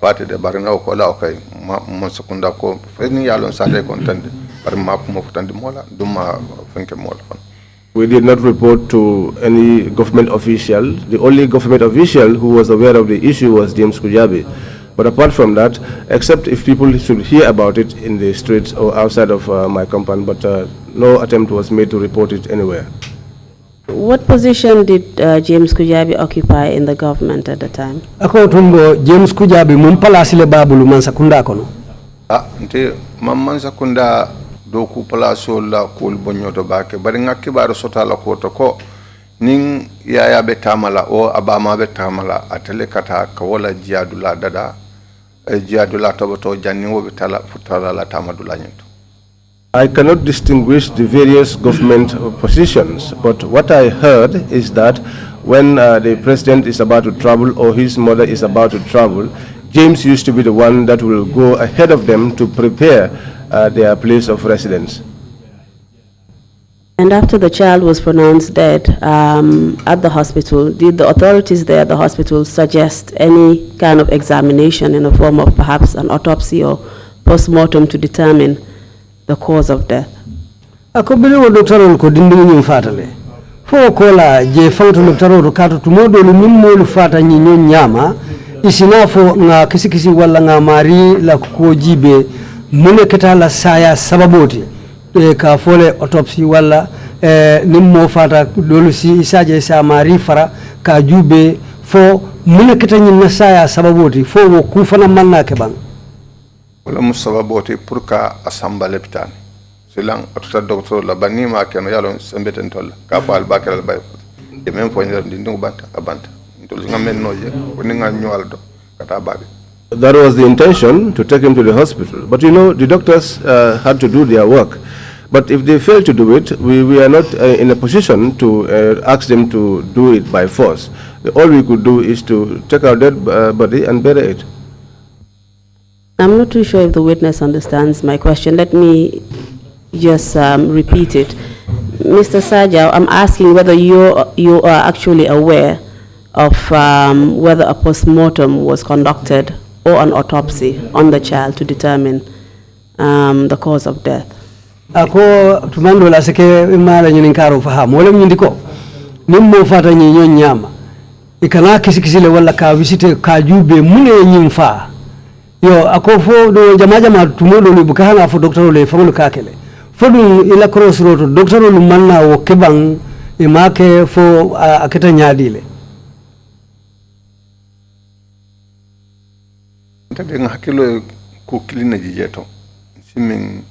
fati de barna ko la okay man sakunda ko feni yalon sa de kontande bar ma ku mo futan di mola duma fenke mola. We did not report to any government official. The only government official who was aware of the issue was James Kujabi. But apart from that, except if people should hear about it in the streets or outside of my compound, but no attempt was made to report it anywhere. What position did James Kujabi occupy in the government at the time? Ako tumbo James Kujabi mumpalasi le babulu mansakunda kono. Nte mansakunda doku palaso la kul bonyoto bake bari ngakki baro sota la ko to ko nin yaya be tamala o abama be tamala atele kata ka wala jiadula dada jiadula toboto janni wo be tala futala la tamadula nyento. I cannot distinguish the various government positions, but what I heard is that when the president is about to travel or his mother is about to travel, James used to be the one that will go ahead of them to prepare their place of residence. And after the child was pronounced dead at the hospital, did the authorities there at the hospital suggest any kind of examination in the form of perhaps an autopsy or post-mortem to determine the cause of death? Ako bile wo doctorol ko dindingi nyum fatale. Fo kola je fawto doctorol kato tumodo lu mimmolu fata nyinyo nyama isinafo nga kisikisi wala nga mari la ko jibe mune keta la saya sababoti ka fole autopsy wala nimmo fata dolu si isaje sa mari fara ka jube fo mune keta nyinna saya sababoti fo wo ku fana manna ke bang wala musababoti pour ka asamba l'hôpital silang atuta docteur la banima keno yalo sembeten tol ka fal bakal bay e même fo ndar ndingu banta abanta tol ngamen noje woni nga nyuwal do kata babi. That was the intention, to take him to the hospital. But you know, the doctors had to do their work. But if they fail to do it, we are not in a position to ask them to do it by force. All we could do is to take our dead body and bury it. I'm not too sure if the witness understands my question. Let me just repeat it. Mr. Sarjaw, I'm asking whether you are actually aware of whether a post-mortem was conducted or an autopsy on the child to determine the cause of death. Ako tumando la seke imala nyini karo fahamu wala mnyindiko nimmo fata nyinyo nyama ikana kisikisile wala ka visite ka jube mune nyimfa yo ako fo do jama tumodo lu bukana fo docteur le famulu kakele fo dum ila crossroad docteur lu manna wo kebang imake fo aketa nyaadile. Tade nga hakilo ko kilina jijeto simin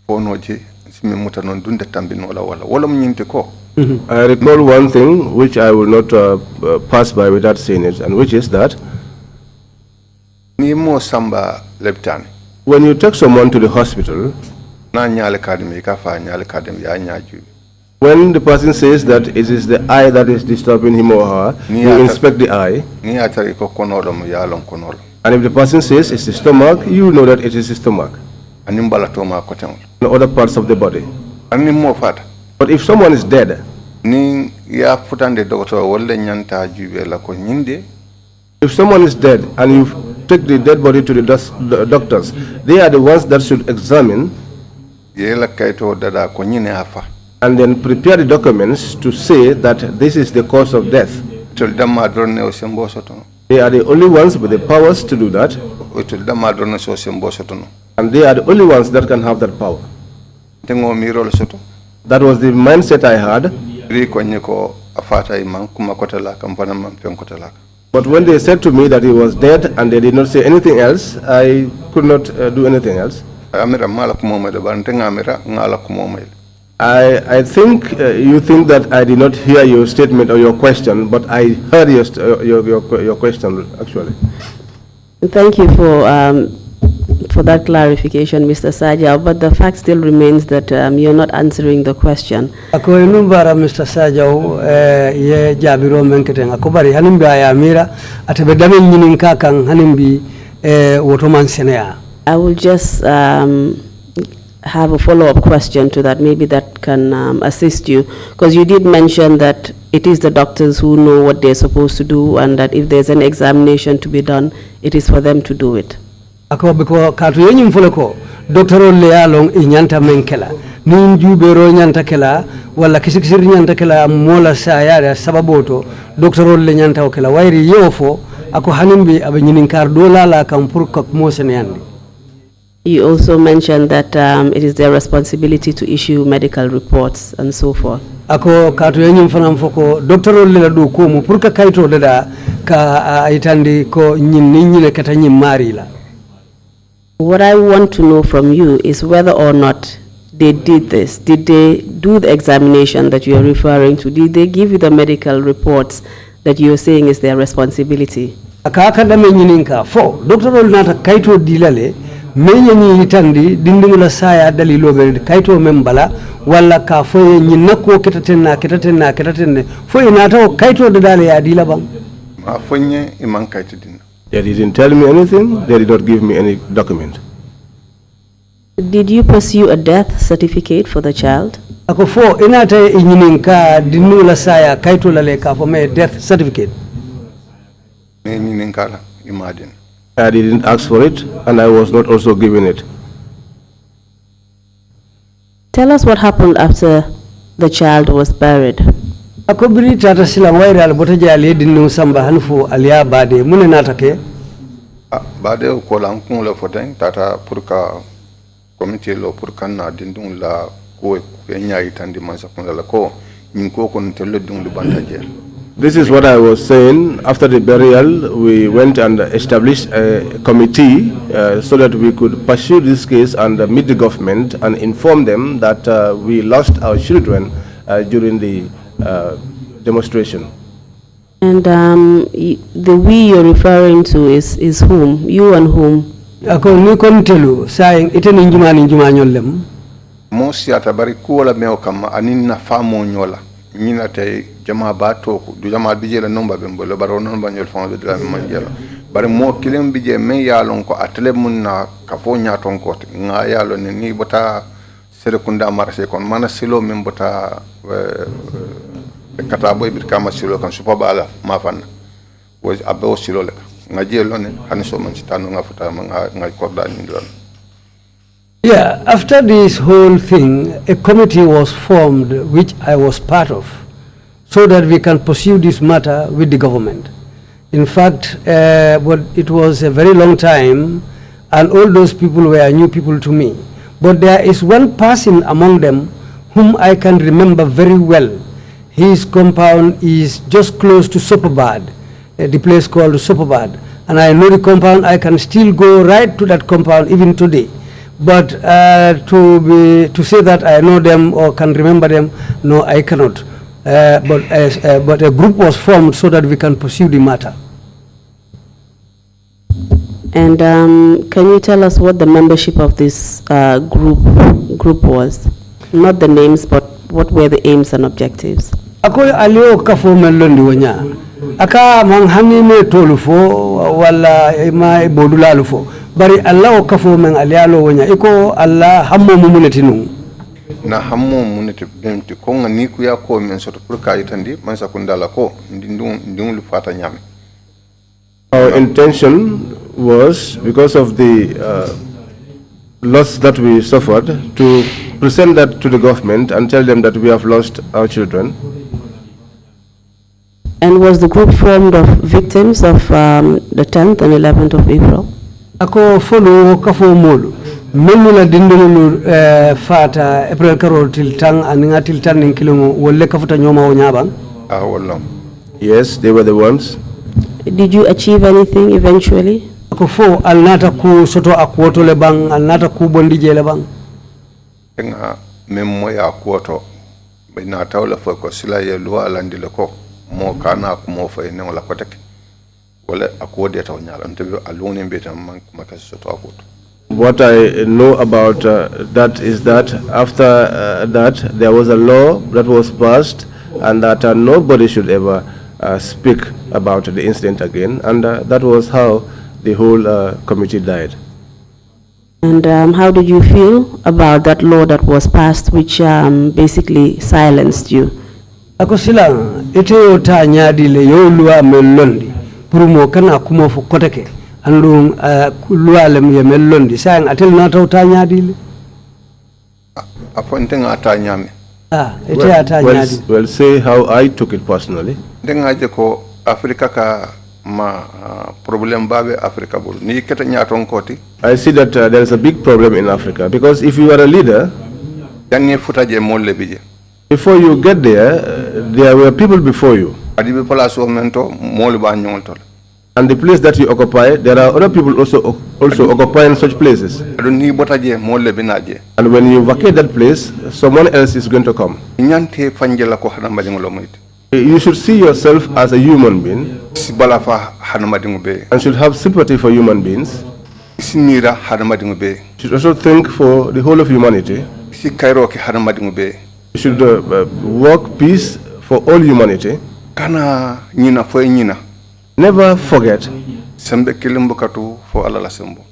fonoje simin mutanon dunde tambino wala mnyinte ko I recall one thing which I will not pass by without saying it, and which is that Ni mo samba leptani. when you take someone to the hospital, Na nyale kadimi kafa nyale kadimi ya nyaju. when the person says that it is the eye that is disturbing him or her, you inspect the eye. Ni atari ko konolo mo yalon konolo. And if the person says it's the stomach, you know that it is the stomach Animbala to ma koteng. and other parts of the body. Ani mo fata. But if someone is dead, Ni ya futande doctor wolle nyanta jube la ko nyinde. if someone is dead and you take the dead body to the doctors, they are the ones that should examine Yela kaito dada ko nyine afa. and then prepare the documents to say that this is the cause of death. Tul dama drone o sembo sotono. They are the only ones with the powers to do that, Tul dama drone so sembo sotono. and they are the only ones that can have that power. Tengo miro le soto. That was the mindset I had. Ri ko nyiko afata imam kuma kotala kampana man pen kotala. But when they said to me that he was dead and they did not say anything else, I could not do anything else. Amira mala kumo de bantenga amira ngala kumo. I think you think that I did not hear your statement or your question, but I heard your question actually. Thank you for that clarification, Mr. Sarjaw, but the fact still remains that you're not answering the question. Ako inumbara Mr. Sarjaw ye jabiro menketen akobari hanimbi ayamira atebedame nyinin kakang hanimbi wotoman senea. I will just have a follow-up question to that. Maybe that can assist you, because you did mention that it is the doctors who know what they're supposed to do, and that if there's an examination to be done, it is for them to do it. Ako biko katu yenyim fuleko doktoro le along inyanta menkela ninju bero nyanta kela wala kisikisir nyanta kela mola sayara sababoto doktoro le nyanta okela wairi yofo ako hanimbi abe nyininkar dola la kampur kok mosene yandi. You also mentioned that it is their responsibility to issue medical reports and so forth. Ako katu yenyim fanam foko doktoro le do ko mu purka kaito dada ka itandi ko nyine kata mari la. What I want to know from you is whether or not they did this. Did they do the examination that you are referring to? Did they give you the medical reports that you are saying is their responsibility? Akaka da menyininka fo doctor nata kaito dilale menyi itandi dindingula saya dalilo be kaito membala wala ka fo nyinako ketatenna fo inata kaito dale ya dilaba Ma fonye iman kaito dinna. They didn't tell me anything, they did not give me any document. Did you pursue a death certificate for the child? Ako fo inata inyininka dinula saya kaito lale ka fo me death certificate. Ne ninkala imadin. I didn't ask for it, and I was not also given it. Tell us what happened after the child was buried. Ako biri tata sila waira albotaja ali dinu samba hanfu alia bade mune natake. Bade ko la nkun le foten tata purka comité lo purka na dindun la ko enya itandi mansa kun la ko nyinko ko ntelo dun lu bantaje. This is what I was saying. After the burial, we went and established a committee so that we could pursue this case and meet the government and inform them that we lost our children during the demonstration. And the we you're referring to is whom? You and whom? Ako ni kontelu saying ite ninjuma nyolem. Mo siata bari ko la meo kama anin na famo nyola. Nyina tay jama bato du jama bije la nomba be mbolo baro non ba nyol fon be dra manjelo bari mo kilem bije me yalon ko atle mun na kafo nyaton ko nga yalo ni bota sere kunda marché kon mana silo men bota kata boy bir kama silo kan supa bala ma fan wo abbe silo le nga jelo ne han so man citano nga futa nga korda ni don. Yeah, after this whole thing, a committee was formed, which I was part of, so that we can pursue this matter with the government. In fact, but it was a very long time, and all those people were new people to me. But there is one person among them whom I can remember very well. His compound is just close to Sopabad, the place called Sopabad. And I know the compound, I can still go right to that compound even today. But to say that I know them or can remember them, no, I cannot. but a group was formed so that we can pursue the matter. And can you tell us what the membership of this group was? Not the names, but what were the aims and objectives? Ako alio kafo melondi wanya. Aka manghani me tolufo wala ma bodulalo bari Allah kafo men alialo wanya iko Allah hammo mumuletinu. Na hammo munete bemti ko ngani ku ya ko men soto pour ka itandi man sakundala ko ndung lu fata nyame. Our intention was, because of the loss that we suffered, to present that to the government and tell them that we have lost our children. And was the group formed of victims of the 10th and 11th of April? Ako follow kafo molu. Memula dindulu fata April karo tiltang aninga tiltang ninkilungu wole kafuta nyoma onyabang. Wallo. Yes, they were the ones. Did you achieve anything eventually? Ako fo alnata ku soto akwoto lebang alnata ku bondi je lebang. Nga memmo ya kuoto be na tawla fo ko sila ye luwa alandi le ko mo kana ko mo fay ne wala ko tek wala akode taw nyala nte alone be tam man makasi soto akoto. What I know about that is that after that there was a law that was passed and that nobody should ever speak about the incident again, and that was how the whole committee died. And how did you feel about that law that was passed, which basically silenced you? Ako sila ite ota nyadi le yolua melondi purumo kana kumo fu koteke andu lua le melondi sayang atel nata ota nyadi le. Apo ntenga ata nyame. Ite ata nyadi. Well, say how I took it personally. Ndenga je ko Afrika ka ma problem babe Afrika bul ni keta nyaton koti. I see that there is a big problem in Africa, because if you are a leader, Yanni futaje molle bije. before you get there, there were people before you. Adibe palaso mento molle ba nyoltol. And the place that you occupy, there are other people also occupying such places. Adon ni botaje molle binaje. And when you vacate that place, someone else is going to come. Nyante fanjela ko hana madingo lo moyti. You should see yourself as a human being Sibala fa hana madingo be. and should have sympathy for human beings. Sinira hana madingo be. You should also think for the whole of humanity. Si Cairo ke hana madingo be. You should work peace for all humanity. Kana nyina fo nyina. Never forget, Sembe kilimbukatu fo alala sembo.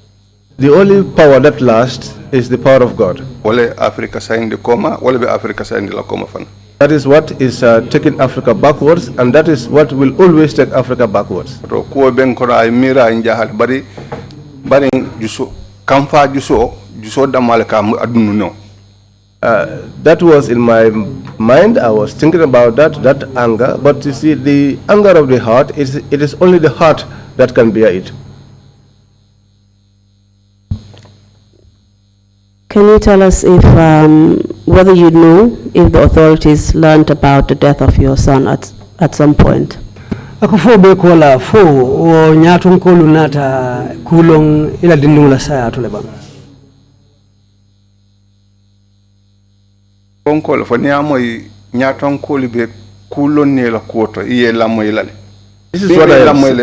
the only power that lasts is the power of God. Wale Africa sayindi koma, wale be Africa sayindi la koma fan. That is what is taking Africa backwards, and that is what will always take Africa backwards. To ko ben ko ay mira njahal bari juso kamfa juso damal kam adunu no. That was in my mind. I was thinking about that anger, but you see, the anger of the heart, it is only the heart that can bear it. Can you tell us if whether you know if the authorities learned about the death of your son at some point? Ako fo be kola fo o nyaton ko lunata kulong ila dindula saya to lebang. Konkol fo niamoy nyaton ko libe kulon ne la koto iye la moy lale. This is what I am saying.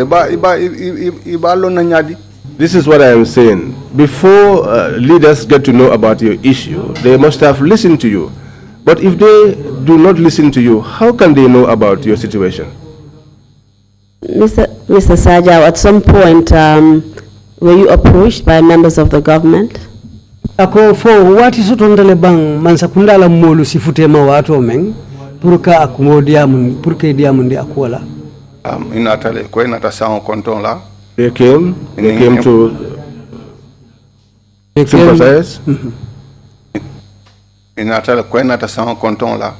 Iba lo na nyadi. This is what I am saying. Before leaders get to know about your issue, they must have listened to you. But if they do not listen to you, how can they know about your situation? Mr. Sarjaw, at some point, were you approached by members of the government? Ako fo wati sutondale bang mansakundala molu sifute ma wato men purka akumodia mun purka diamundi akola. Inatale ko inata sans konton la. They came to sympathize. Inatale ko inata sans konton la.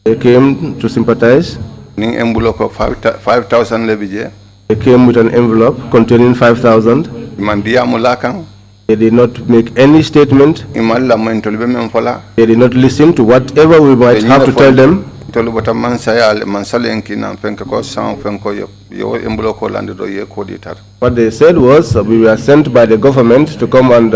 They came to sympathize. Ning envelope of 5,000 lebije. They came with an envelope containing 5,000. Mandia mulakan. They did not make any statement. Imalla mentol be men fola. They did not listen to whatever we might have to tell them. tolubata mansayal mansalenki na penka ko san penko yo embulo ko lande do ye ko ditar. What they said was we were sent by the government to come and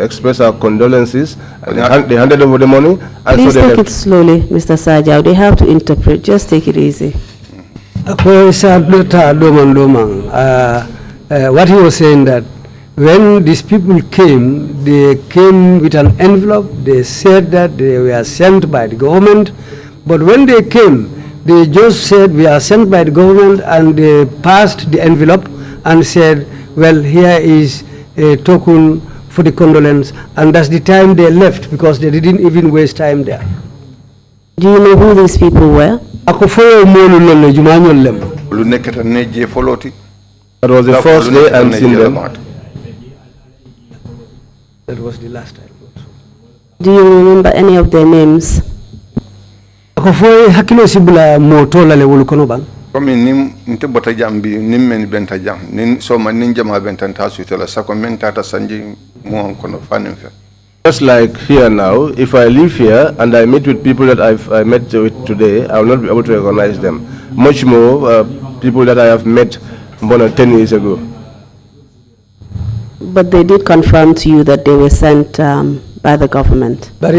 express our condolences. They handed over the money. Please take it slowly, Mr. Sarjaw. They have to interpret. Just take it easy. What he was saying that when these people came, they came with an envelope. They said that they were sent by the government. But when they came, they just said we are sent by the government, and they passed the envelope and said, well, here is a token for the condolence. And that's the time they left, because they didn't even waste time there. Do you know who these people were? That was the first day I'm seeing them. That was the last time. Do you remember any of their names? Komi nim nte bota jambi nim men benta jam nin so man nin jama benta tasu tela sako men tata sanji mo kono fanim fe. Just like here now, if I live here and I meet with people that I met with today, I will not be able to recognize them. Much more people that I have met more than 10 years ago. But they did confirm to you that they were sent by the government. That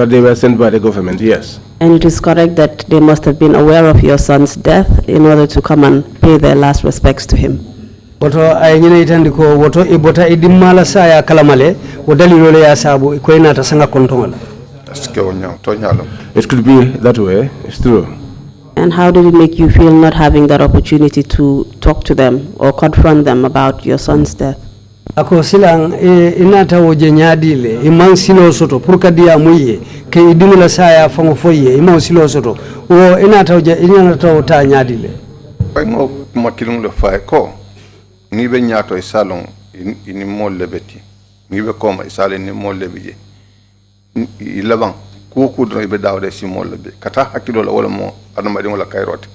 they were sent by the government, yes. And it is correct that they must have been aware of your son's death in order to come and pay their last respects to him. It could be that way, it's true. And how did it make you feel not having that opportunity to talk to them or confront them about your son's death? Ako silang inata woje nyadile iman silo soto purka dia muye ke idimula saya fango foye iman silo soto o inata ta nyadile Pango makilung le fay ko ni be nyato e salon ini molle beti ni be koma e sale ni molle bije ilaban ko do be dawde si molle be kata hakilo la wala mo adama di wala kayrote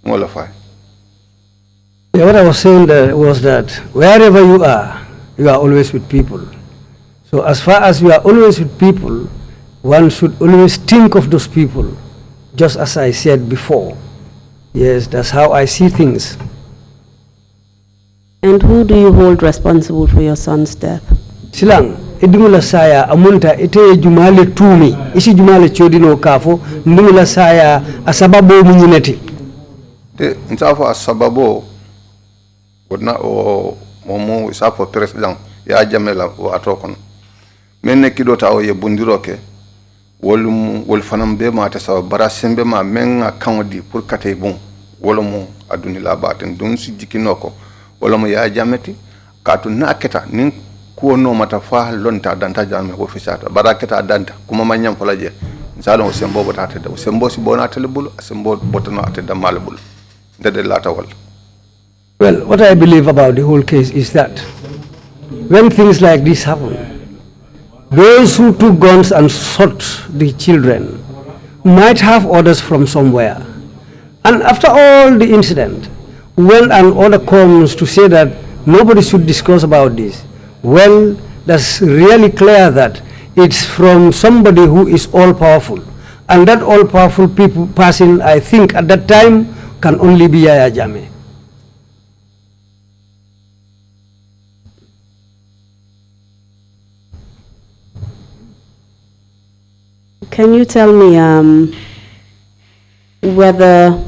molla fay. What I was saying was that wherever you are always with people. So as far as you are always with people, one should always think of those people, just as I said before. Yes, that's how I see things. And who do you hold responsible for your son's death? Silang, idimula saya amunta ite jumale tumi, isi jumale chodino kafo, ndimula saya asababo munyineti. Ntafa asababo wodna o momo isapo president ya jamela o atokon menne kidota o ye bundiroke wol fanam be ma ta saw bara sembe ma menga kanwadi pour katay bon wala mo aduni la baten dun si jikinoko wala mo ya jameti katu naketa nin ko no mata fa lonta danta jamme ko fisata baraketa danta kuma manyam falaje nsalo sembo botata de sembo si bonata le bulu sembo botano ateda malbul dede lata wal. Well, what I believe about the whole case is that when things like this happen, those who took guns and shot the children might have orders from somewhere. And after all the incident, when an order comes to say that nobody should discuss about this, well, that's really clear that it's from somebody who is all-powerful. And that all-powerful person, I think, at that time, can only be Yaya Jammeh. Can you tell me whether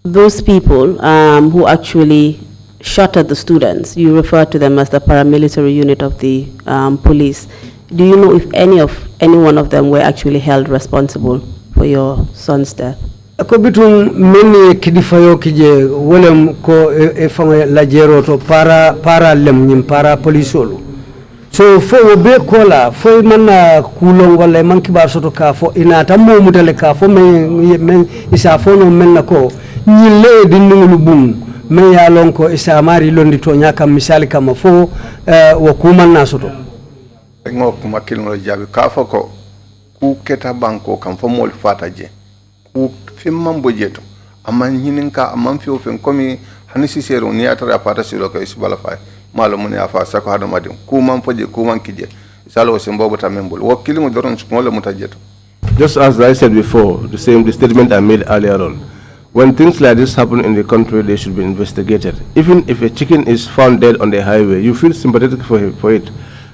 those people who actually shot at the students, you refer to them as the paramilitary unit of the police, do you know if any one of them were actually held responsible for your son's death? Ako bitun meni kidifayo kije wolem ko e fanga lajero to para lem nyim para polisolu. So fo be kola fo manna kulongo le man kibar soto ka fo inata mo mutale ka fo men isa fo no men ko nyille dinngulu bum men ya lon ko isa mari londi to nyaka misali kama fo wo kumanna soto ngo kuma kilno jabi ka fo ko ku keta banko kam fo mol fata je ku fimman bojeto amma hininka amma fi ofen komi hanisi sero ni atara fata siro ko isbala fay malo mun ya fa sako hado madim ku man foje ku man kije isalo sembo bota membol wo kilingo doron ngole mutajeto. Just as I said before, the statement I made earlier on, when things like this happen in the country, they should be investigated. Even if a chicken is found dead on the highway, you feel sympathetic for it.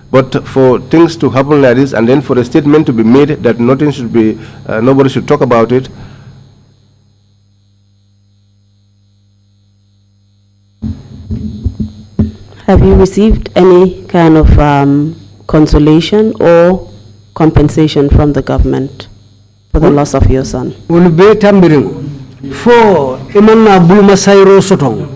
But for things to happen like this, and then for a statement to be made that nothing should be, nobody should talk about it. Have you received any kind of consolation or compensation from the government for the loss of your son? Ulbe tambiringo fo imanna bulma sayro sotong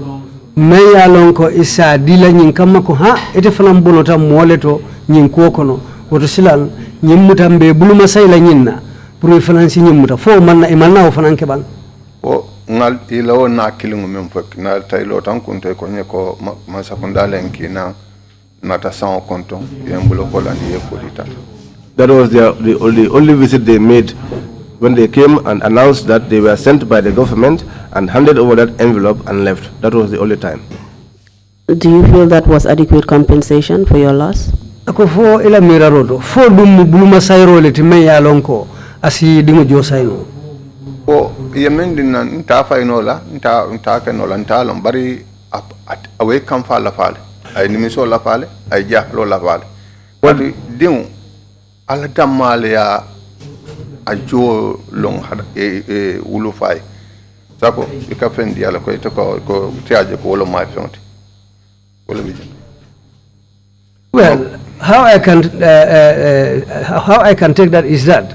me yalonko isa dila nyin kamma ko ha ete fanam bolota moleto nyin kokono woto silan nyimmutambe bulma sayla nyinna pour financi nyimmuta fo manna imanna o fananke ban o ngal ilawo na kilingo mem fek na taylo tan kunte ko ne ko ma sakundale nkina nata san konton yembulo ko landi e polita. That was the only visit they made when they came and announced that they were sent by the government and handed over that envelope and left. That was the only time. Do you feel that was adequate compensation for your loss? Ako fo ila mirarodo fo dum bulma sayro le timme yalonko asi dingo josayno o yemen din nan ta faynola nta kenola nta lon bari awe kam fa la fale ay nimiso la fale ay jahlo la fale wadi din ala damale ya ajo long e wulu fay sako ika fendi ala ko to ko tiaje ko wolo ma fenti wala bi. Well, how I can take that is that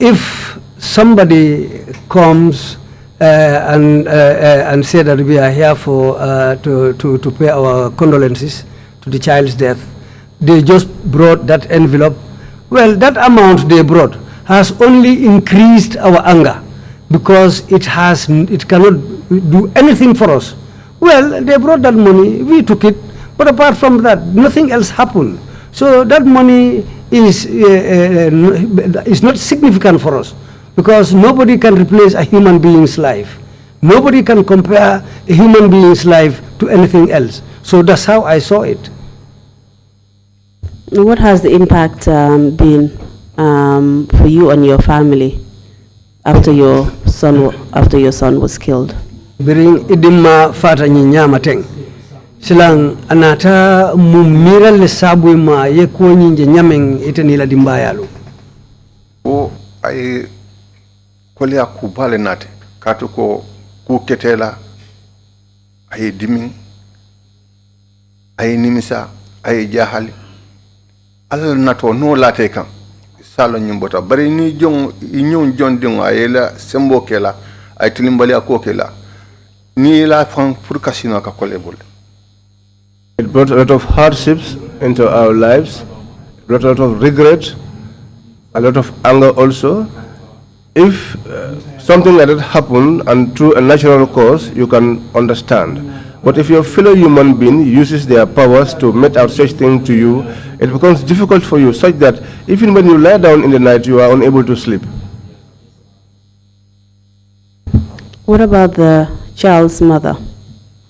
if somebody comes and say that we are here for to pay our condolences to the child's death, they just brought that envelope. Well, that amount they brought has only increased our anger because it cannot do anything for us. Well, they brought that money, we took it, but apart from that, nothing else happened. So that money is not significant for us because nobody can replace a human being's life. Nobody can compare a human being's life to anything else. So that's how I saw it. What has the impact been for you and your family after your son was killed? Biring idima fata nyama teng. Silang anata mumira le sabu ma ye ko nyinje nyameng itani la dimbayalu. O ay kolya kubale nate katu ko ku ketela ay dimin ay nimisa ay jahali alal nato no late kan salo nyimbota bari ni jong inyon jondingo ayela sembo kela ay tilimbali akokela ni la fan pour kasino ka kolebol. It brought a lot of hardships into our lives, brought a lot of regret, a lot of anger also. If something like that happened and through a natural cause, you can understand. But if your fellow human being uses their powers to mete out such thing to you, it becomes difficult for you, such that even when you lie down in the night, you are unable to sleep. What about the child's mother?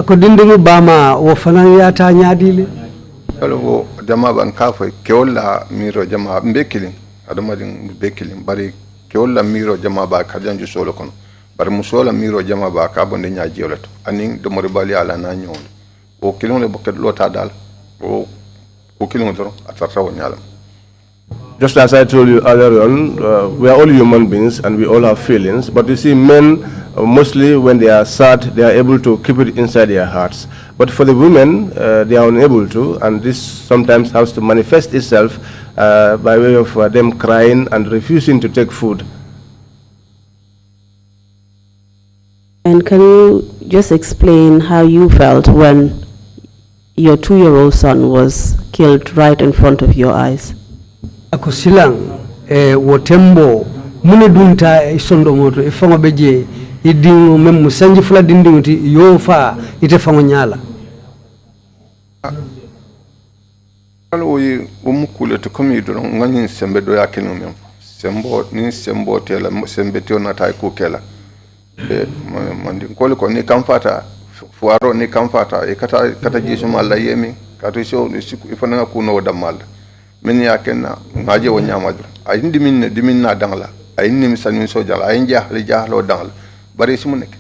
Ko dindingu bama wo fanan yata nyadile. Alwo jama ban kafa keola miro jama mbekilin adamadin mbekilin bari keola miro jama ba kajanju solo kono bari musola miro jama ba ka bonde nyaaji olato anin do mori bali ala na nyon o kilon le boket lota dal o kilon doro atata won yalam. Just as I told you earlier on, we are all human beings and we all have feelings, but you see men, mostly when they are sad, they are able to keep it inside their hearts. But for the women, they are unable to, and this sometimes has to manifest itself by way of them crying and refusing to take food. And can you just explain how you felt when your 2-year-old son was killed right in front of your eyes? Ako silang wotembo mune dunta isondo moto ifango beje idingo memu sanji fula dindingo ti yofa ite fango nyala. Alo yi umukule to komi do ngani sembe do yakeno mem sembo ni sembo tela sembe to na tay ko kela mandi ko ko ni kamfata fuaro ni kamfata e kata jisu malla yemi kata so ifana ko no damal min ya kenna ngaje wo nyamadu ay dimin na dangla ay ni misan min so jala ay jahlo dangla bari simu nek.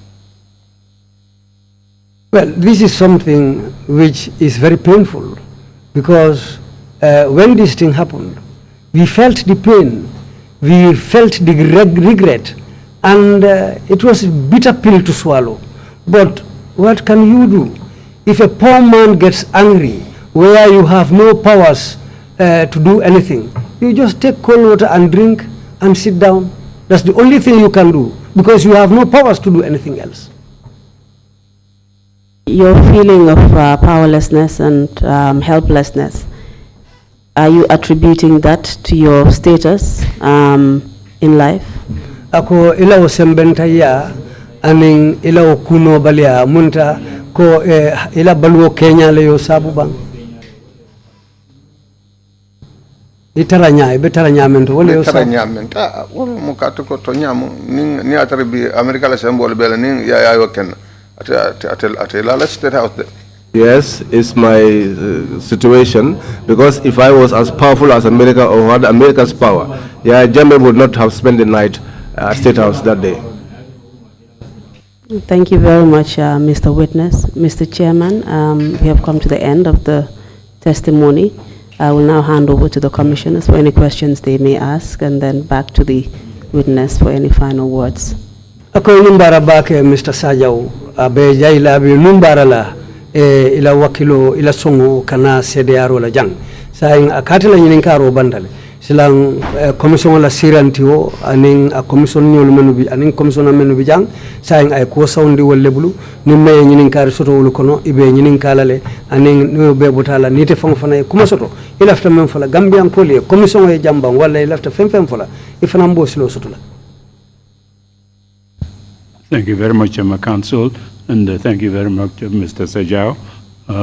Well, this is something which is very painful because when this thing happened, we felt the pain, we felt the regret, and it was a bitter pill to swallow. But what can you do? If a poor man gets angry, where you have no powers to do anything, you just take cold water and drink and sit down. That's the only thing you can do because you have no powers to do anything else. Your feeling of powerlessness and helplessness, are you attributing that to your status in life? Ako ila o sembenta ya aning ila o kuno balia munta ko ila baluo Kenya le yo sabu bang itaranya mento wala yo sabu itaranya menta wala mo kato ko to nyamu ni ataribi America la sembol bela ni ya yo ken atela la state house there. Yes, it's my situation, because if I was as powerful as America or had America's power, yeah, Jammeh would not have spent the night at State House that day. Thank you very much, Mr. Witness. Mr. Chairman, we have come to the end of the testimony. I will now hand over to the commissioners for any questions they may ask, and then back to the witness for any final words. Ako numbara bake Mr. Sarjaw abe jaila bi numbara la ila wakilo ila songo kana CDR la jang saing akati la nyinin karo bandale silang commission la sirantio aning a commission nyol menubi aning commission menubi jang saing ay ko sawndi wolle bulu ni may nyinin kar soto wulu kono ibe nyinin kalale aning no be botala nite fon fana kuma soto ilafta men fala gambian ko le commission e jambang wala ilafta fem fala ifana mbo silo soto la. Thank you very much, my counsel, and thank you very much, Mr. Sarjaw,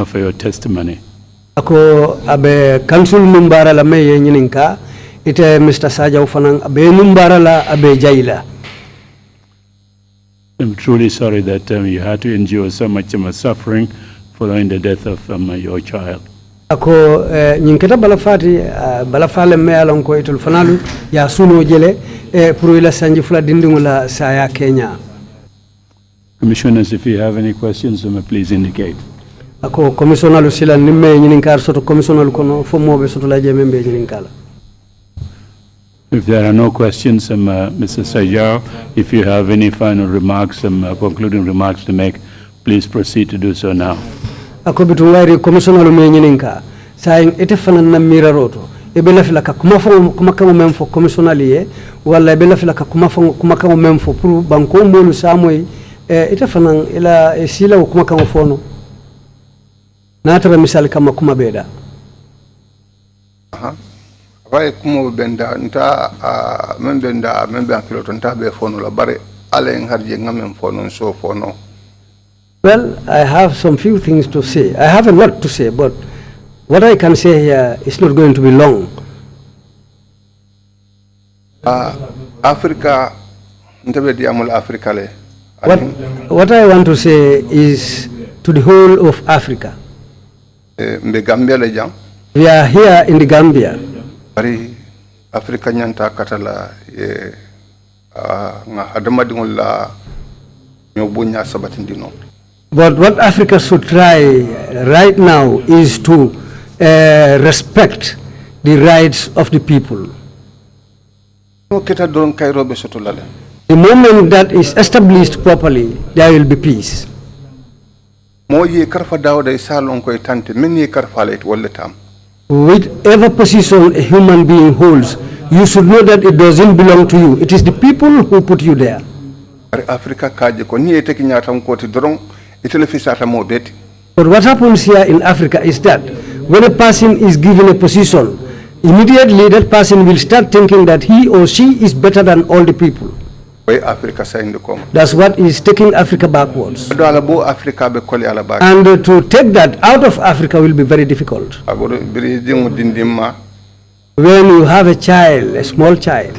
for your testimony. Ako abe council numbara la meye nyininka ite Mr. Sarjaw fanang abe numbara la abe jaila. I'm truly sorry that you had to endure so much suffering following the death of your child. Ako nyinketa balafale me alon ko itul fanalu ya suno jele pour ila sanji fula dindingu la saya Kenya. Commissioners, if you have any questions, please indicate. Ako commissioner sila nimme nyininkar soto commissioner kono fomobe soto la jemembe nyininkala. If there are no questions, Mr. Sarjaw, if you have any final remarks, concluding remarks to make, please proceed to do so now. Ako bitu ngari commissioner me nyininka saying ite fanan na miraroto ebe la fila ka kuma kamo memfo commissioner liye wala ebe la fila ka kuma kamo memfo pour banko molu samoy ite fanan ila sila kuma kamo fono natara misal kama kuma beda Vai kuma benda nta membenda membe piloto nta be fono la bare ale ngarje ngam fono so fono. Well, I have some few things to say. I have a lot to say, but what I can say here is not going to be long. Africa ntabe diamul Africa le. What I want to say is to the whole of Africa. Mbe Gambia le jam. We are here in the Gambia. Bari Africa nyanta katala nga adamadingol la nyobunya sabatindino. But what Africa should try right now is to respect the rights of the people. The moment that is established properly, there will be peace. Whichever position a human being holds, you should know that it doesn't belong to you. It is the people who put you there. But what happens here in Africa is that when a person is given a position, immediately that person will start thinking that he or she is better than all the people. That's what is taking Africa backwards. And to take that out of Africa will be very difficult. When you have a child, a small child,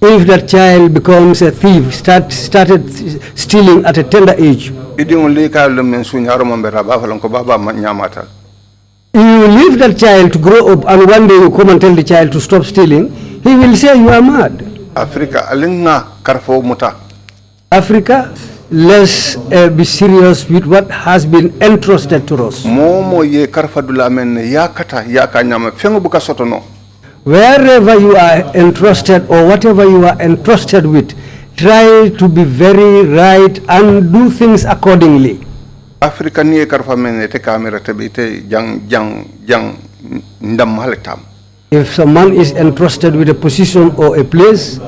if that child becomes a thief, started stealing at a tender age, You leave that child to grow up, and one day you come and tell the child to stop stealing, he will say you are mad. Africa alinga karfo muta. Africa, let's be serious with what has been entrusted to us. Momo ye karfa dula men ya kata ya kanyama fengo buka sotono. Wherever you are entrusted or whatever you are entrusted with, try to be very right and do things accordingly. Africa ni karfa men te kamera te bite jang ndam haletam. If someone is entrusted with a position or a place,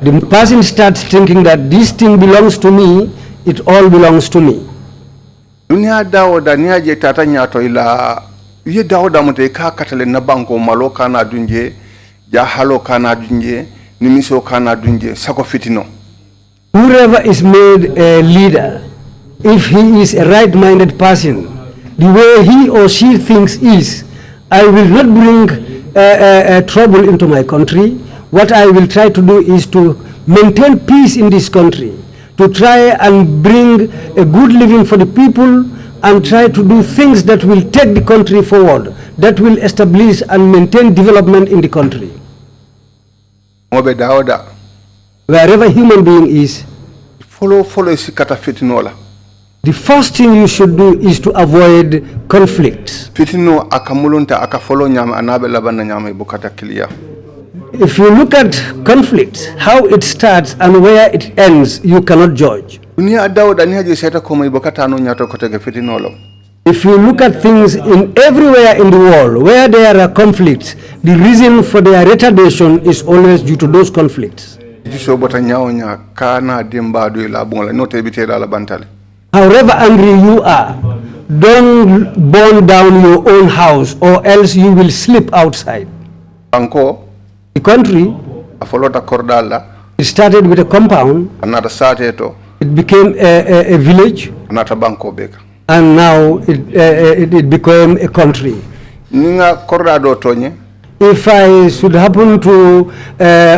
the person starts thinking that this thing belongs to me, it all belongs to me. Dunia dawoda niya je tata nyato ila ye dawoda mute ka katale na banko malo kana dunje ja halo kana dunje nimiso kana dunje sako fitino. Whoever is made a leader, if he is a right-minded person, the way he or she thinks is, I will not bring trouble into my country. What I will try to do is to maintain peace in this country, to try and bring a good living for the people and try to do things that will take the country forward, that will establish and maintain development in the country. Mobe dawoda. Wherever human being is, Follow sikata fitinola. the first thing you should do is to avoid conflicts. Fitino akamulunta akafolo nyama anabe labana nyama ibukata kilia. If you look at conflicts, how it starts and where it ends, you cannot judge. Dunia dawoda niya je seta koma ibukata anu nyato kotege fitinolo. If you look at things in everywhere in the world where there are conflicts, the reason for their retardation is always due to those conflicts. Jiso bota nyaonya kana dimba do ila bonga note bite la bantale. However angry you are, don't burn down your own house or else you will sleep outside. Banko The country, afolota kordala it started with a compound, anata sateto it became a village, anata banko beka. and now it became a country. Ninga korda do tonye If I should happen to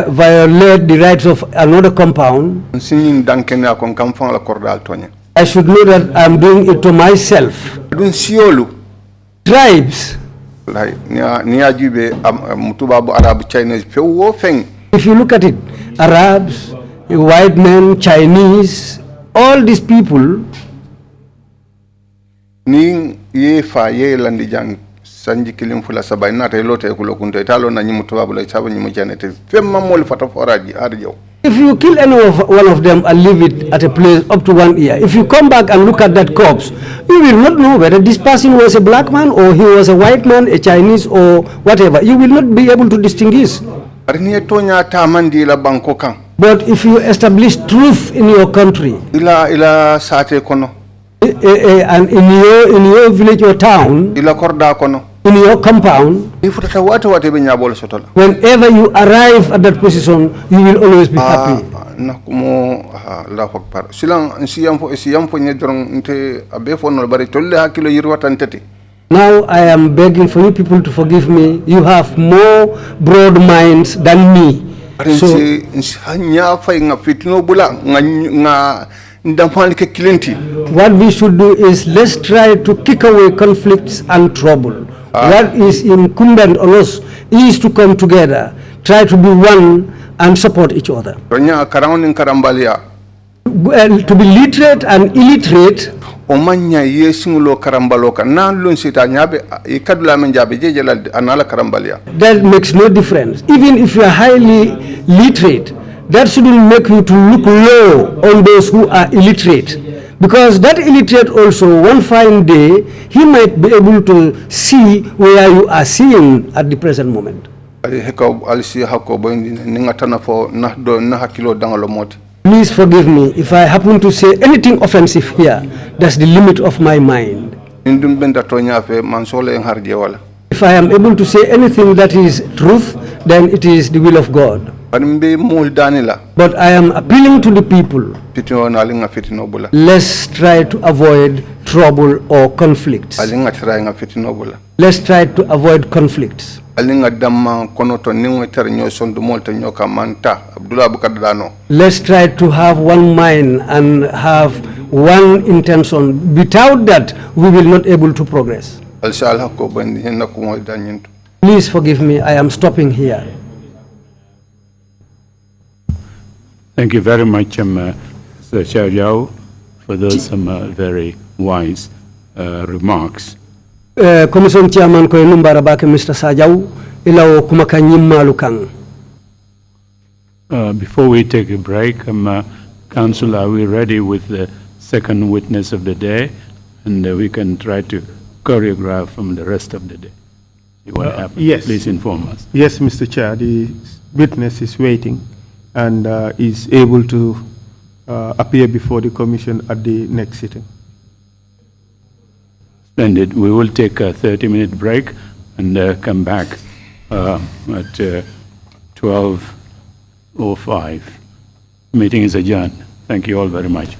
violate the rights of another compound, sinin dankene akon kam fon la korda tonye. I should know that I'm doing it to myself. Dun siolu Tribes, like niya jube mutuba bu arab Chinese fe wo feng if you look at it, Arabs, white men, Chinese, all these people, ni ye fa ye landi jang sanji kilim fula sabay nata lote kulo kunto italo na nyimu tuba bu la chaba nyimu janete fe mamol fata foraji arjo. if you kill one of them and leave it at a place up to 1 year, if you come back and look at that corpse, you will not know whether this person was a black man or he was a white man, a Chinese or whatever. You will not be able to distinguish. Arniye tonya ta mandi la banko kan But if you establish truth in your country, ila sate kono and in your village or town, ila korda kono in your compound, ifutata wate be nyabol sotola. whenever you arrive at that position, you will always be happy. Nakumo la akbar silang siyam fo nyedron nte abe fo no bari tolle hakilo yirwata ntati. Now I am begging for you people to forgive me. You have more broad minds than me. So nya fay nga fitino bula nga ndamfani ke kilenti. what we should do is let's try to kick away conflicts and trouble. What is incumbent on us is to come together, try to be one and support each other. Nya karawnin karambalia To be literate and illiterate, o manya yesingulo karambaloka nan lun sita nyabe e kadula men jabe jejela anala karambalia. that makes no difference. Even if you are highly literate, that shouldn't make you to look low on those who are illiterate. Because that illiterate also, one fine day, he might be able to see where you are seeing at the present moment. Heko alisi hako boyndi ningatana fo nahdo nahakilo dangalo moti. Please forgive me if I happen to say anything offensive here. That's the limit of my mind. Indum benda tonya fe mansole en harje wala. If I am able to say anything that is truth, then it is the will of God. Mbe mul danila But I am appealing to the people. fitino na alinga fitino bula. Let's try to avoid trouble or conflicts. Alinga tira nga fitino bula. Let's try to avoid conflicts. Alinga damma kono to niwe tar nyo sondu molta nyoka manta Abdullah Bukadano. Let's try to have one mind and have one intention. Without that, we will not able to progress. Alshalha ko bandi hinna ko mo danyinto. Please forgive me, I am stopping here. Thank you very much, Mr. Sarjaw, for those very wise remarks. Commission Chairman ko numbara bake Mr. Sarjaw ilawo kuma kan yimmalu kan. Before we take a break, Council, are we ready with the second witness of the day? And we can try to choreograph from the rest of the day. See what happens. Yes. Please inform us. Yes, Mr. Chair, the witness is waiting and is able to appear before the commission at the next sitting. Splendid. We will take a 30-minute break and come back at 12:05. Meeting is adjourned. Thank you all very much.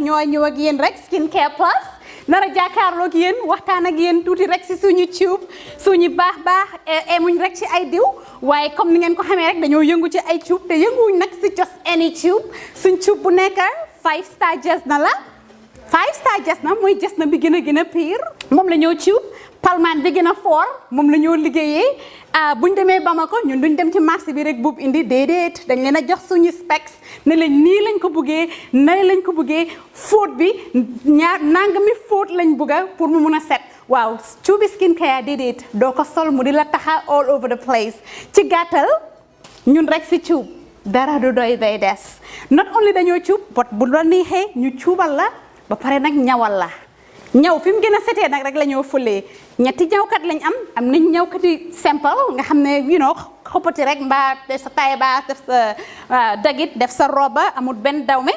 ñoo ñëw ak yéen rek skincare plus nara jàkkaarloog yéen waxtaan ak yéen tuuti rek si suñu tube suñu baax emuñ rek ci ay diw waaye comme ni ngeen ko xamee rek dañoo yëngu ci ay tube te yënguwuñ nag si just any tube suñ tube bu nekk 5-star Jesna la 5-star Jesna mooy Jesna bi gën a pire moom la ñoo tube palmaan bi gën a fort moom la ñoo liggéeyee buñ demee Bamako ñun duñ dem ci marché bi rek buub indi déedéet dañ leen a jox suñu specs ne lañ nii lañ ko buggee nay lañ ko buggee fóot bi nangami fóot lañ bugga pour mu mun a set waaw cuubi skincare déedéet doo ko sol mu di la taxa all over the place ci gàttal ñun rek si cuub dara du doy day des not only dañoo cuub but bu la neexee ñu cuubal la ba pare nag ñawal la ñaw fi mu gën a setee nag rek la ñoo fulee ñetti ñawkat lañ am nañ ñawkati simple nga xam ne xoppati rek mbaa def sa taille basse def sa dagit def sa roba amul benn dawme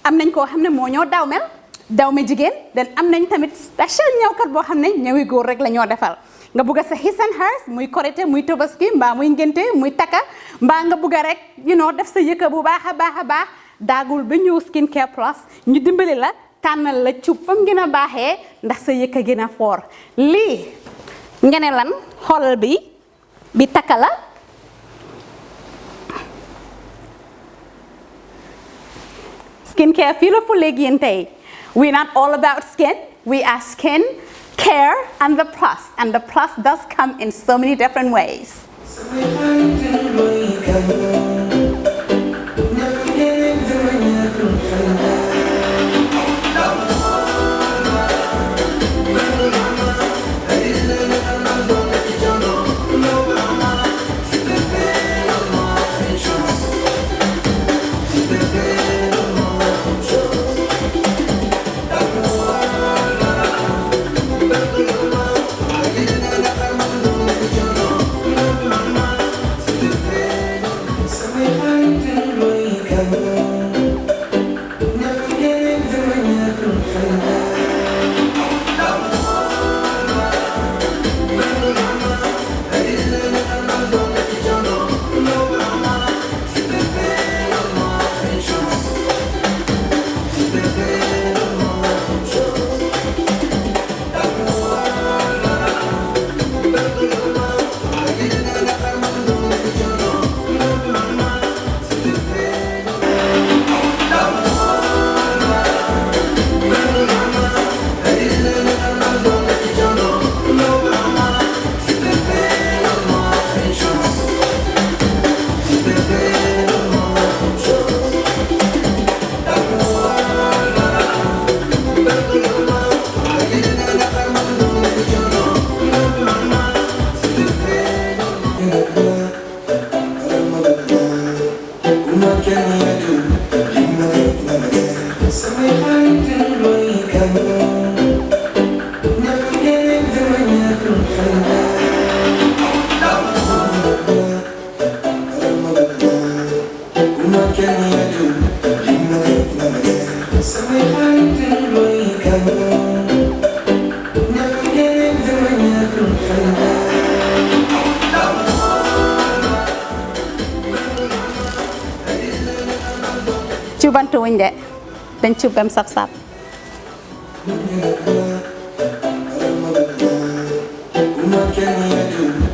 am nañ koo xam ne moo ñoo dawme jigéen den am nañ tamit special ñawkat boo xam ne ñawi góor rek la ñoo defal nga bugg a sa his and hers muy korité muy tobaski mbaa muy ngénte muy takka mbaa nga bugg a rek def sa yëkka bu baax a baax daagul ba ñëw skincare plus ñu dimbali la tànnal la cuub fam gën a baaxee ndax sa yëkka gën a foor lii nga ne lan xoolal bi takka la skincare fii la fu léegi yéen tey we're not all about skin we are skin care and the plus does come in so many different ways. yàkkamte wuñ de dañ cuub bam saf-saf Uma